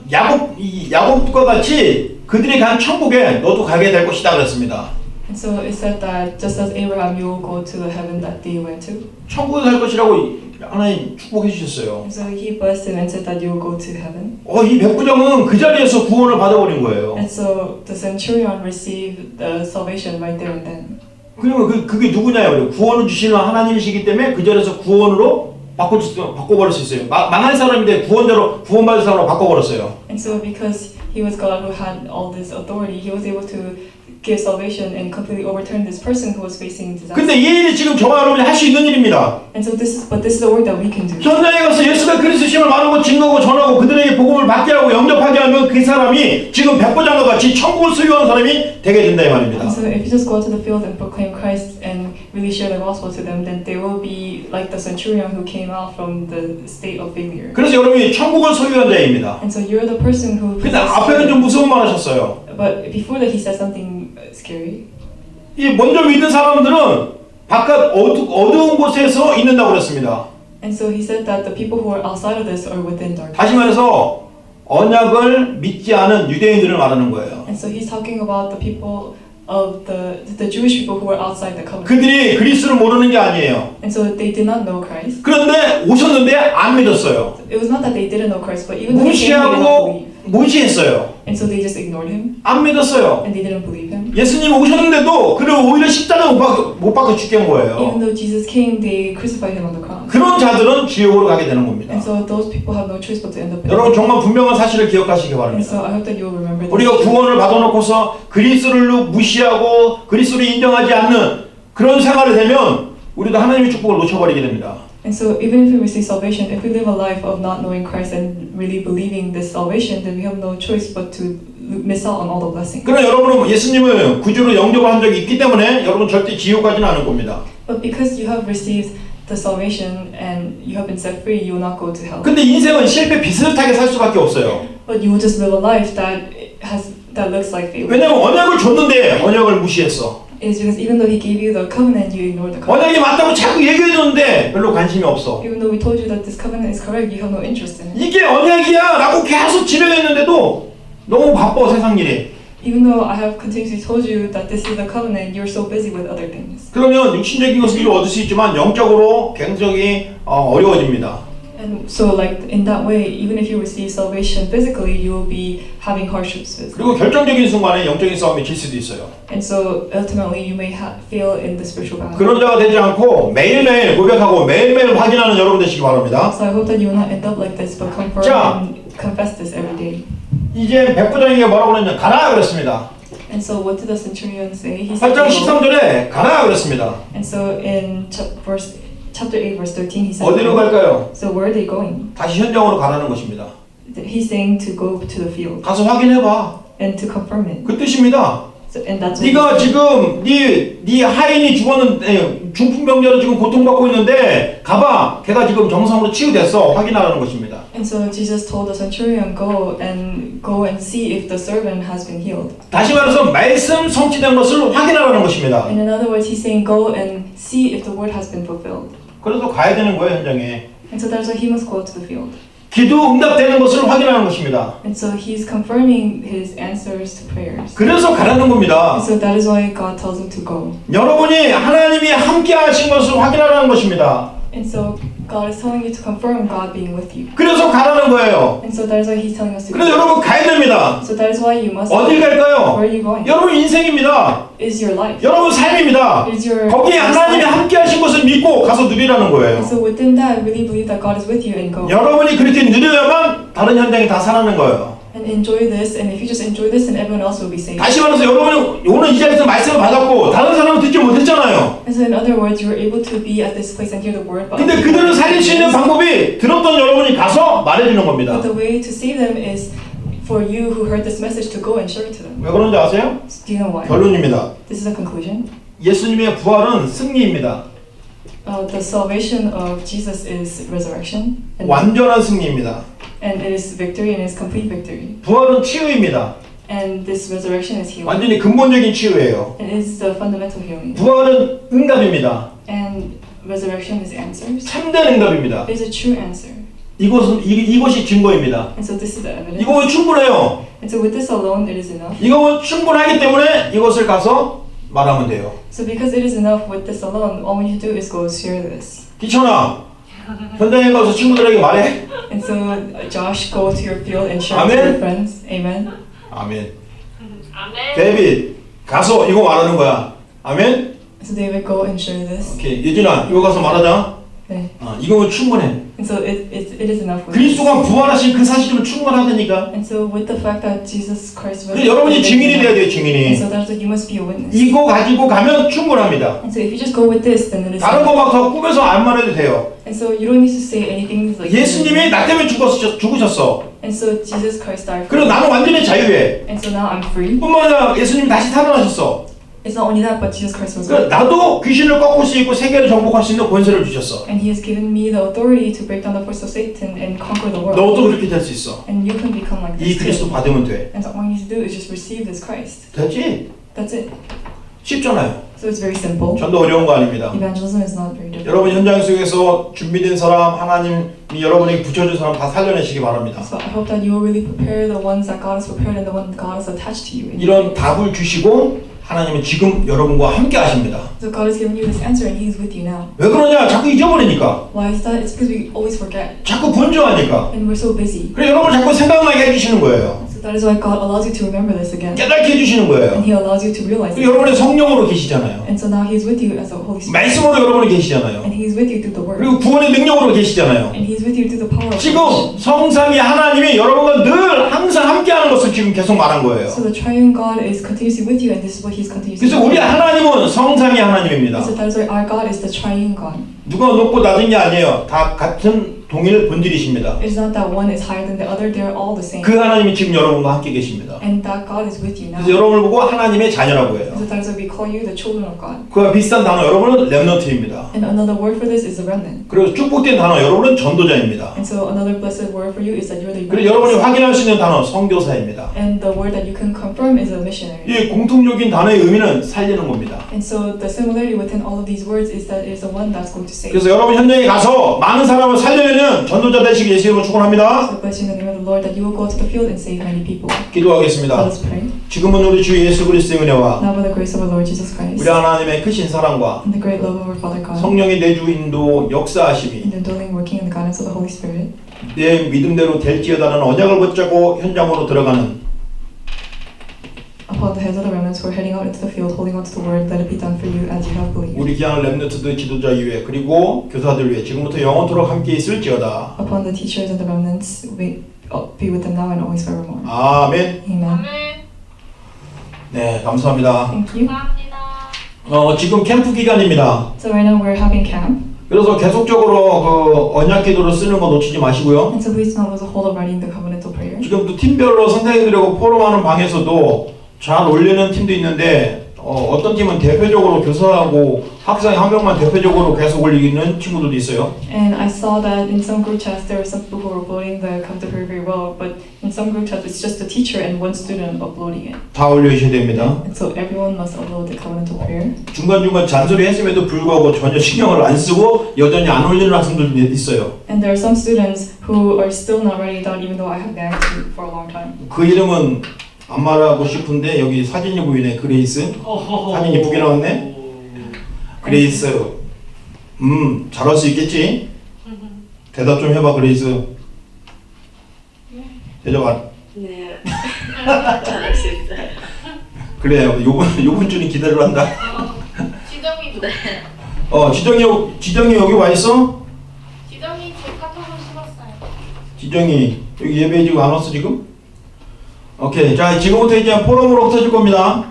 [SPEAKER 1] 야곱과 같이 그들이 간 천국에 너도 가게 될 것이다 그랬습니다.
[SPEAKER 2] And so it said that just as Abraham, you will go to the heaven that they went to.
[SPEAKER 1] 천국에 갈 것이라고 하나님 축복해 주셨어요.
[SPEAKER 2] And so he blessed him and said that you will go to heaven.
[SPEAKER 1] 이 백부장은 그 자리에서 구원을 받아버린 거예요.
[SPEAKER 2] And so the centurion received the salvation right there and then.
[SPEAKER 1] 그러면 그게 누구냐요? 구원을 주시는 하나님이시기 때문에 그 자리에서 구원으로 바꿔버릴 수 있어요. 망한 사람인데 구원받을 사람으로 바꿔버렸어요.
[SPEAKER 2] And so because he was God who had all this authority, he was able to give salvation and completely overturn this person who was facing disaster.
[SPEAKER 1] 근데 이 일이 지금 저와 여러분이 할 수 있는 일입니다.
[SPEAKER 2] And so this is the work that we can do.
[SPEAKER 1] 현장에 가서 예수가 그리스도심을 말하고 증거하고 전하고 그들에게 복음을 받게 하고 영접하게 하면 그 사람이 지금 백부장과 같이 천국을 소유하는 사람이 되게 된다 이 말입니다.
[SPEAKER 2] And so if you just go to the field and proclaim Christ and really share the gospel to them, then they will be like the centurion who came out from the state of failure.
[SPEAKER 1] 그래서 여러분이 천국을 소유한 자입니다.
[SPEAKER 2] And so you're the person who.
[SPEAKER 1] 근데 앞에는 좀 무서운 말 하셨어요.
[SPEAKER 2] But before that, he said something scary.
[SPEAKER 1] 이 먼저 믿는 사람들은 바깥 어두운 곳에서 있는다고 그랬습니다.
[SPEAKER 2] And so he said that the people who are outside of this are within darkness.
[SPEAKER 1] 다시 말해서 언약을 믿지 않은 유대인들을 말하는 거예요.
[SPEAKER 2] And so he's talking about the people of the Jewish people who were outside the covenant.
[SPEAKER 1] 그들이 그리스도를 모르는 게 아니에요.
[SPEAKER 2] And so they did not know Christ.
[SPEAKER 1] 그런데 오셨는데 안 믿었어요.
[SPEAKER 2] It was not that they didn't know Christ, but even though they came, they did not believe.
[SPEAKER 1] 무시했어요.
[SPEAKER 2] And so they just ignored him.
[SPEAKER 1] 안 믿었어요.
[SPEAKER 2] And they didn't believe him.
[SPEAKER 1] 예수님 오셨는데도 그를 오히려 십자가에 못 박아 죽게 한 거예요.
[SPEAKER 2] Even though Jesus came, they crucified him on the cross.
[SPEAKER 1] 그런 자들은 지옥으로 가게 되는 겁니다.
[SPEAKER 2] And so those people have no choice but to end up in
[SPEAKER 1] 여러분 정말 분명한 사실을 기억하시기
[SPEAKER 2] And
[SPEAKER 1] 바랍니다.
[SPEAKER 2] so I hope that you will remember this.
[SPEAKER 1] 우리가 구원을 받아놓고서 그리스도를 무시하고 그리스도를 인정하지 않는 그런 생활이 되면 우리도 하나님의 축복을 놓쳐버리게 됩니다.
[SPEAKER 2] And so even if we receive salvation, if we live a life of not knowing Christ and really believing this salvation, then we have no choice but to miss out on all the blessings.
[SPEAKER 1] 그러나 여러분은 예수님을 구주로 영접을 한 적이 있기 때문에 여러분 절대 지옥 가지는 않을 겁니다.
[SPEAKER 2] But because you have received the salvation and you have been set free, you will not go to hell.
[SPEAKER 1] 근데 인생은 실패 비슷하게 살 수밖에 없어요.
[SPEAKER 2] But you will just live a life that looks like failure.
[SPEAKER 1] 왜냐면 언약을 줬는데 언약을 무시했어.
[SPEAKER 2] It's because even though he gave you the covenant, you ignored the covenant.
[SPEAKER 1] 언약이 맞다고 자꾸 얘기해줬는데 별로 관심이 없어.
[SPEAKER 2] Even though we told you that this covenant is correct, you have no interest in it.
[SPEAKER 1] 이게 언약이야 라고 계속 지령했는데도 너무 바빠 세상 일이.
[SPEAKER 2] Even though I have continuously told you that this is the covenant, you're so busy with other things.
[SPEAKER 1] 그러면 육신적인 것을 얻을 수 있지만 영적으로 굉장히 어려워집니다.
[SPEAKER 2] And so like in that way, even if you receive salvation physically, you will be having hardships physically.
[SPEAKER 1] 그리고 결정적인 순간에 영적인 싸움이 질 수도 있어요.
[SPEAKER 2] And so ultimately you may fail in the spiritual battle.
[SPEAKER 1] 그런 자가 되지 않고 매일매일 고백하고 매일매일 확인하는 여러분 되시기 바랍니다.
[SPEAKER 2] So I hope that you will not end up like this, but come forward
[SPEAKER 1] 자.
[SPEAKER 2] and confess this every day.
[SPEAKER 1] 이제 백부장에게 뭐라고 그랬냐? 가라 그랬습니다.
[SPEAKER 2] And so what did the centurion say? He said
[SPEAKER 1] 8장
[SPEAKER 2] to go.
[SPEAKER 1] 13절에 가라 그랬습니다.
[SPEAKER 2] And so in chapter 8 verse 13 he said
[SPEAKER 1] 어디로
[SPEAKER 2] go.
[SPEAKER 1] 갈까요?
[SPEAKER 2] So where are they going?
[SPEAKER 1] 다시 현장으로 가라는 것입니다.
[SPEAKER 2] He's saying to go to the field
[SPEAKER 1] 가서 확인해봐.
[SPEAKER 2] and to confirm it.
[SPEAKER 1] 그 뜻입니다.
[SPEAKER 2] So, and that's what
[SPEAKER 1] 네가 지금 네 하인이 죽었는데 중풍병자로 지금 고통받고 있는데 가봐. 걔가 지금 정상으로 치유됐어. 확인하라는 것입니다.
[SPEAKER 2] And so Jesus told the centurion, go and see if the servant has been healed.
[SPEAKER 1] 다시 말해서 말씀 성취된 것을 확인하라는 것입니다.
[SPEAKER 2] In other words, he's saying, go and see if the word has been fulfilled.
[SPEAKER 1] 그래서 가야 되는 거예요, 현장에.
[SPEAKER 2] And so that's why he must go to the field.
[SPEAKER 1] 기도 응답되는 것을 확인하는 것입니다.
[SPEAKER 2] And so he's confirming his answers to prayers.
[SPEAKER 1] 그래서 가라는 겁니다.
[SPEAKER 2] And so that is why God tells him to go.
[SPEAKER 1] 여러분이 하나님이 함께 하신 것을 확인하라는 것입니다.
[SPEAKER 2] And so God is telling you to confirm God being with you.
[SPEAKER 1] 그래서 가라는 거예요.
[SPEAKER 2] And so that is why he's telling us to
[SPEAKER 1] 그래서
[SPEAKER 2] go.
[SPEAKER 1] 여러분 가야 됩니다.
[SPEAKER 2] So that is why you must
[SPEAKER 1] 어딜
[SPEAKER 2] go.
[SPEAKER 1] 갈까요?
[SPEAKER 2] Where are you going?
[SPEAKER 1] 여러분 인생입니다.
[SPEAKER 2] Is your life.
[SPEAKER 1] 여러분 삶입니다.
[SPEAKER 2] Is your
[SPEAKER 1] 거기에 하나님이 함께 하신 것을 믿고 가서 누리라는 거예요.
[SPEAKER 2] And so within that, really believe that God is with you and go.
[SPEAKER 1] 여러분이 그렇게 누려야만 다른 현장이 다 살아나는 거예요.
[SPEAKER 2] And enjoy this, and if you just enjoy this, then everyone else will be saved.
[SPEAKER 1] 다시 말해서 여러분이 오늘 이 자리에서 말씀을 받았고 다른 사람은 듣지 못했잖아요.
[SPEAKER 2] And so in other words, you were able to be at this place and hear the word. But
[SPEAKER 1] 근데 그들을 살릴 수 있는 방법이 들었던 여러분이 가서 말해주는 겁니다.
[SPEAKER 2] But the way to save them is for you who heard this message to go and share it to them.
[SPEAKER 1] 왜 그런지 아세요?
[SPEAKER 2] Do you know why?
[SPEAKER 1] 결론입니다.
[SPEAKER 2] This is a conclusion.
[SPEAKER 1] 예수님의 부활은 승리입니다.
[SPEAKER 2] The salvation of Jesus is resurrection,
[SPEAKER 1] 완전한 승리입니다.
[SPEAKER 2] and it is victory, and it is complete victory.
[SPEAKER 1] 부활은 치유입니다.
[SPEAKER 2] And this resurrection is healing,
[SPEAKER 1] 완전히 근본적인 치유예요.
[SPEAKER 2] and it is the fundamental healing.
[SPEAKER 1] 부활은 응답입니다.
[SPEAKER 2] And resurrection is answers.
[SPEAKER 1] 참된 응답입니다.
[SPEAKER 2] It is a true answer.
[SPEAKER 1] 이것이 증거입니다.
[SPEAKER 2] And so this is the evidence.
[SPEAKER 1] 이거면 충분해요.
[SPEAKER 2] And so with this alone, it is enough.
[SPEAKER 1] 이거면 충분하기 때문에 이것을 가서 말하면 돼요.
[SPEAKER 2] So because it is enough with this alone, all we need to do is go share this.
[SPEAKER 1] 기천아, 현장에 가서 친구들에게 말해.
[SPEAKER 2] And so Josh, go to your field and share it to
[SPEAKER 1] Amen.
[SPEAKER 2] your friends. Amen.
[SPEAKER 1] 아멘. 데이빗, 가서 이거 말하는 거야. 아멘.
[SPEAKER 2] So David, go and share this.
[SPEAKER 1] 오케이, 예진아, 이거 가서 말하자.
[SPEAKER 2] 네.
[SPEAKER 1] 이거면 충분해.
[SPEAKER 2] And so it is enough with this.
[SPEAKER 1] 그리스도가 부활하신 그 사실은 충분하다니까.
[SPEAKER 2] And so with the fact that Jesus Christ was
[SPEAKER 1] 그래서 여러분이 증인이 돼야 돼요, 증인이.
[SPEAKER 2] And so that's what you must be a witness.
[SPEAKER 1] 이거 가지고 가면 충분합니다.
[SPEAKER 2] And so if you just go with this, then it is
[SPEAKER 1] 다른
[SPEAKER 2] enough.
[SPEAKER 1] 거 막 더 꾸며서 안 말해도 돼요.
[SPEAKER 2] And so you don't need to say anything like
[SPEAKER 1] 예수님이 나 때문에 죽으셨어.
[SPEAKER 2] And so Jesus Christ died for
[SPEAKER 1] 그리고
[SPEAKER 2] me.
[SPEAKER 1] 나는 완전히 자유해.
[SPEAKER 2] And so now I'm free.
[SPEAKER 1] 뿐만 아니라 예수님이 다시 살아나셨어.
[SPEAKER 2] It's not only that, but Jesus Christ was
[SPEAKER 1] 그러니까 나도 귀신을 꺾을 수 있고 세계를 정복할 수 있는 권세를 주셨어.
[SPEAKER 2] And He has given me the authority to break down the force of Satan and conquer the world.
[SPEAKER 1] 너도 그렇게 될 수 있어.
[SPEAKER 2] And you can become like
[SPEAKER 1] 이
[SPEAKER 2] this
[SPEAKER 1] 그리스도
[SPEAKER 2] too.
[SPEAKER 1] 받으면 돼.
[SPEAKER 2] And so all you need to do is just receive this Christ.
[SPEAKER 1] 됐지?
[SPEAKER 2] That's it.
[SPEAKER 1] 쉽잖아요.
[SPEAKER 2] So it's very simple.
[SPEAKER 1] 전도 어려운 거 아닙니다.
[SPEAKER 2] Evangelism is not very difficult.
[SPEAKER 1] 여러분 현장 속에서 준비된 사람, 하나님이 여러분에게 붙여준 사람 다 살려내시기 바랍니다.
[SPEAKER 2] So I hope that you will really prepare the ones that God has prepared and the ones God has attached to you.
[SPEAKER 1] 이런 답을 주시고 하나님은 지금 여러분과 함께 하십니다.
[SPEAKER 2] So God has given you this answer and He is with you now.
[SPEAKER 1] 왜 그러냐? 자꾸 잊어버리니까.
[SPEAKER 2] Why is that? It's because we always forget
[SPEAKER 1] 자꾸 분주하니까.
[SPEAKER 2] and we're so busy.
[SPEAKER 1] 그래 여러분 자꾸 생각나게 해주시는 거예요.
[SPEAKER 2] So that is why God allows you to remember this again.
[SPEAKER 1] 깨닫게 해주시는 거예요.
[SPEAKER 2] And He allows you to realize
[SPEAKER 1] 그리고
[SPEAKER 2] it.
[SPEAKER 1] 여러분의 성령으로 계시잖아요.
[SPEAKER 2] And so now He is with you as the Holy Spirit.
[SPEAKER 1] 말씀으로 여러분이 계시잖아요.
[SPEAKER 2] And He is with you through the Word.
[SPEAKER 1] 그리고 구원의 능력으로 계시잖아요.
[SPEAKER 2] And He is with you through the power of
[SPEAKER 1] 지금
[SPEAKER 2] salvation.
[SPEAKER 1] 성삼위 하나님이 여러분과 늘 항상 함께하는 것을 지금 계속 말한 거예요.
[SPEAKER 2] So the triune God is continuously with you and this is what He is continuously
[SPEAKER 1] 그래서
[SPEAKER 2] with
[SPEAKER 1] 우리
[SPEAKER 2] you.
[SPEAKER 1] 하나님은 성삼위 하나님입니다.
[SPEAKER 2] So that is why our God is the triune God.
[SPEAKER 1] 누가 높고 낮은 게 아니에요. 다 같은 동일 본질이십니다.
[SPEAKER 2] It's not that one is higher than the other, they're all the same.
[SPEAKER 1] 그 하나님이 지금 여러분과 함께 계십니다.
[SPEAKER 2] And that God is with you now.
[SPEAKER 1] 그래서 여러분을 보고 하나님의 자녀라고 해요.
[SPEAKER 2] So that is why we call you the children of God.
[SPEAKER 1] 그와 비슷한 단어 여러분은 렘넌트입니다.
[SPEAKER 2] And another word for this is the remnant.
[SPEAKER 1] 그리고 축복된 단어 여러분은 전도자입니다.
[SPEAKER 2] And so another blessed word for you is that you're the
[SPEAKER 1] 그리고 여러분이
[SPEAKER 2] evangelist.
[SPEAKER 1] 확인할 수 있는 단어 선교사입니다.
[SPEAKER 2] And the word that you can confirm is a missionary.
[SPEAKER 1] 이 공통적인 단어의 의미는 살리는 겁니다.
[SPEAKER 2] And so the similarity within all of these words is that it is the one that's going to save.
[SPEAKER 1] 그래서 여러분 현장에 가서 많은 사람을 살려내는 전도자 되시기 예수 이름으로 축원합니다.
[SPEAKER 2] So bless you in the name of the Lord that you will go to the field and save many people.
[SPEAKER 1] 기도하겠습니다.
[SPEAKER 2] Let us pray.
[SPEAKER 1] 지금은 우리 주 예수 그리스도의 은혜와
[SPEAKER 2] Now by the grace of our Lord Jesus Christ
[SPEAKER 1] 우리 하나님의 크신 사랑과
[SPEAKER 2] and the great love of our Father God
[SPEAKER 1] 성령의 내주 인도 역사하심이
[SPEAKER 2] and the indwelling working and the guidance of the Holy Spirit
[SPEAKER 1] 내 믿음대로 될지어다는 언약을 붙잡고 현장으로 들어가는
[SPEAKER 2] upon the heads of the remnants who are heading out into the field holding on to the word, let it be done for you as you have believed.
[SPEAKER 1] 우리 귀한 렘넌트들 지도자 위에 그리고 교사들 위에 지금부터 영원토록 함께 있을지어다.
[SPEAKER 2] Upon the teachers and the remnants be with them now and always forevermore.
[SPEAKER 1] 아멘.
[SPEAKER 2] Amen.
[SPEAKER 3] 아멘.
[SPEAKER 1] 네, 감사합니다.
[SPEAKER 2] Thank you.
[SPEAKER 3] 감사합니다.
[SPEAKER 1] 지금 캠프 기간입니다.
[SPEAKER 2] So right now we're having camp,
[SPEAKER 1] 그래서 계속적으로 그 언약 기도를 쓰는 거 놓치지 마시고요.
[SPEAKER 2] and so please don't lose hold of writing the covenantal prayer.
[SPEAKER 1] 지금도 팀별로 선생님들하고 포럼하는 방에서도 잘 올리는 팀도 있는데 어떤 팀은 대표적으로 교사하고 학생이 한 명만 대표적으로 계속 올리는 친구들도 있어요.
[SPEAKER 2] And I saw that in some group chats there were some people who were uploading the covenantal prayer very well, but in some group chats it's just a teacher and one student uploading it.
[SPEAKER 1] 다 올려주셔야 됩니다.
[SPEAKER 2] And so everyone must upload the covenantal prayer.
[SPEAKER 1] 중간중간 잔소리 했음에도 불구하고 전혀 신경을 안 쓰고 여전히 안 올리는 학생들도 있어요.
[SPEAKER 2] And there are some students who are still not writing it down even though I have been asking for a long time.
[SPEAKER 1] 그 이름은 안 말하고 싶은데 여기 사진이 보이네. 그레이스. 사진이 이쁘게 나왔네. 그레이스. 잘할 수 있겠지? 대답 좀 해봐, 그레이스. 대답 안.
[SPEAKER 4] 네. 잘할 수 있어요.
[SPEAKER 1] 그래, 요번 주는 기다려란다.
[SPEAKER 3] 지정이
[SPEAKER 4] 네.
[SPEAKER 1] 지정이 여기 와 있어?
[SPEAKER 3] 지정이 제 카톡을 씹었어요.
[SPEAKER 1] 지정이 여기 예배 지금 안 왔어 지금? 오케이, 자 지금부터 이제 포럼으로 흩어질 겁니다.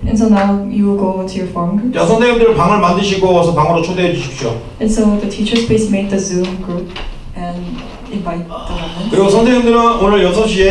[SPEAKER 2] And so now you will go to your forum groups.
[SPEAKER 1] 자 선생님들 방을 만드시고 와서 방으로 초대해 주십시오.
[SPEAKER 2] And so the teachers please make the Zoom group and invite the members.
[SPEAKER 1] 그리고 선생님들은 오늘 6시에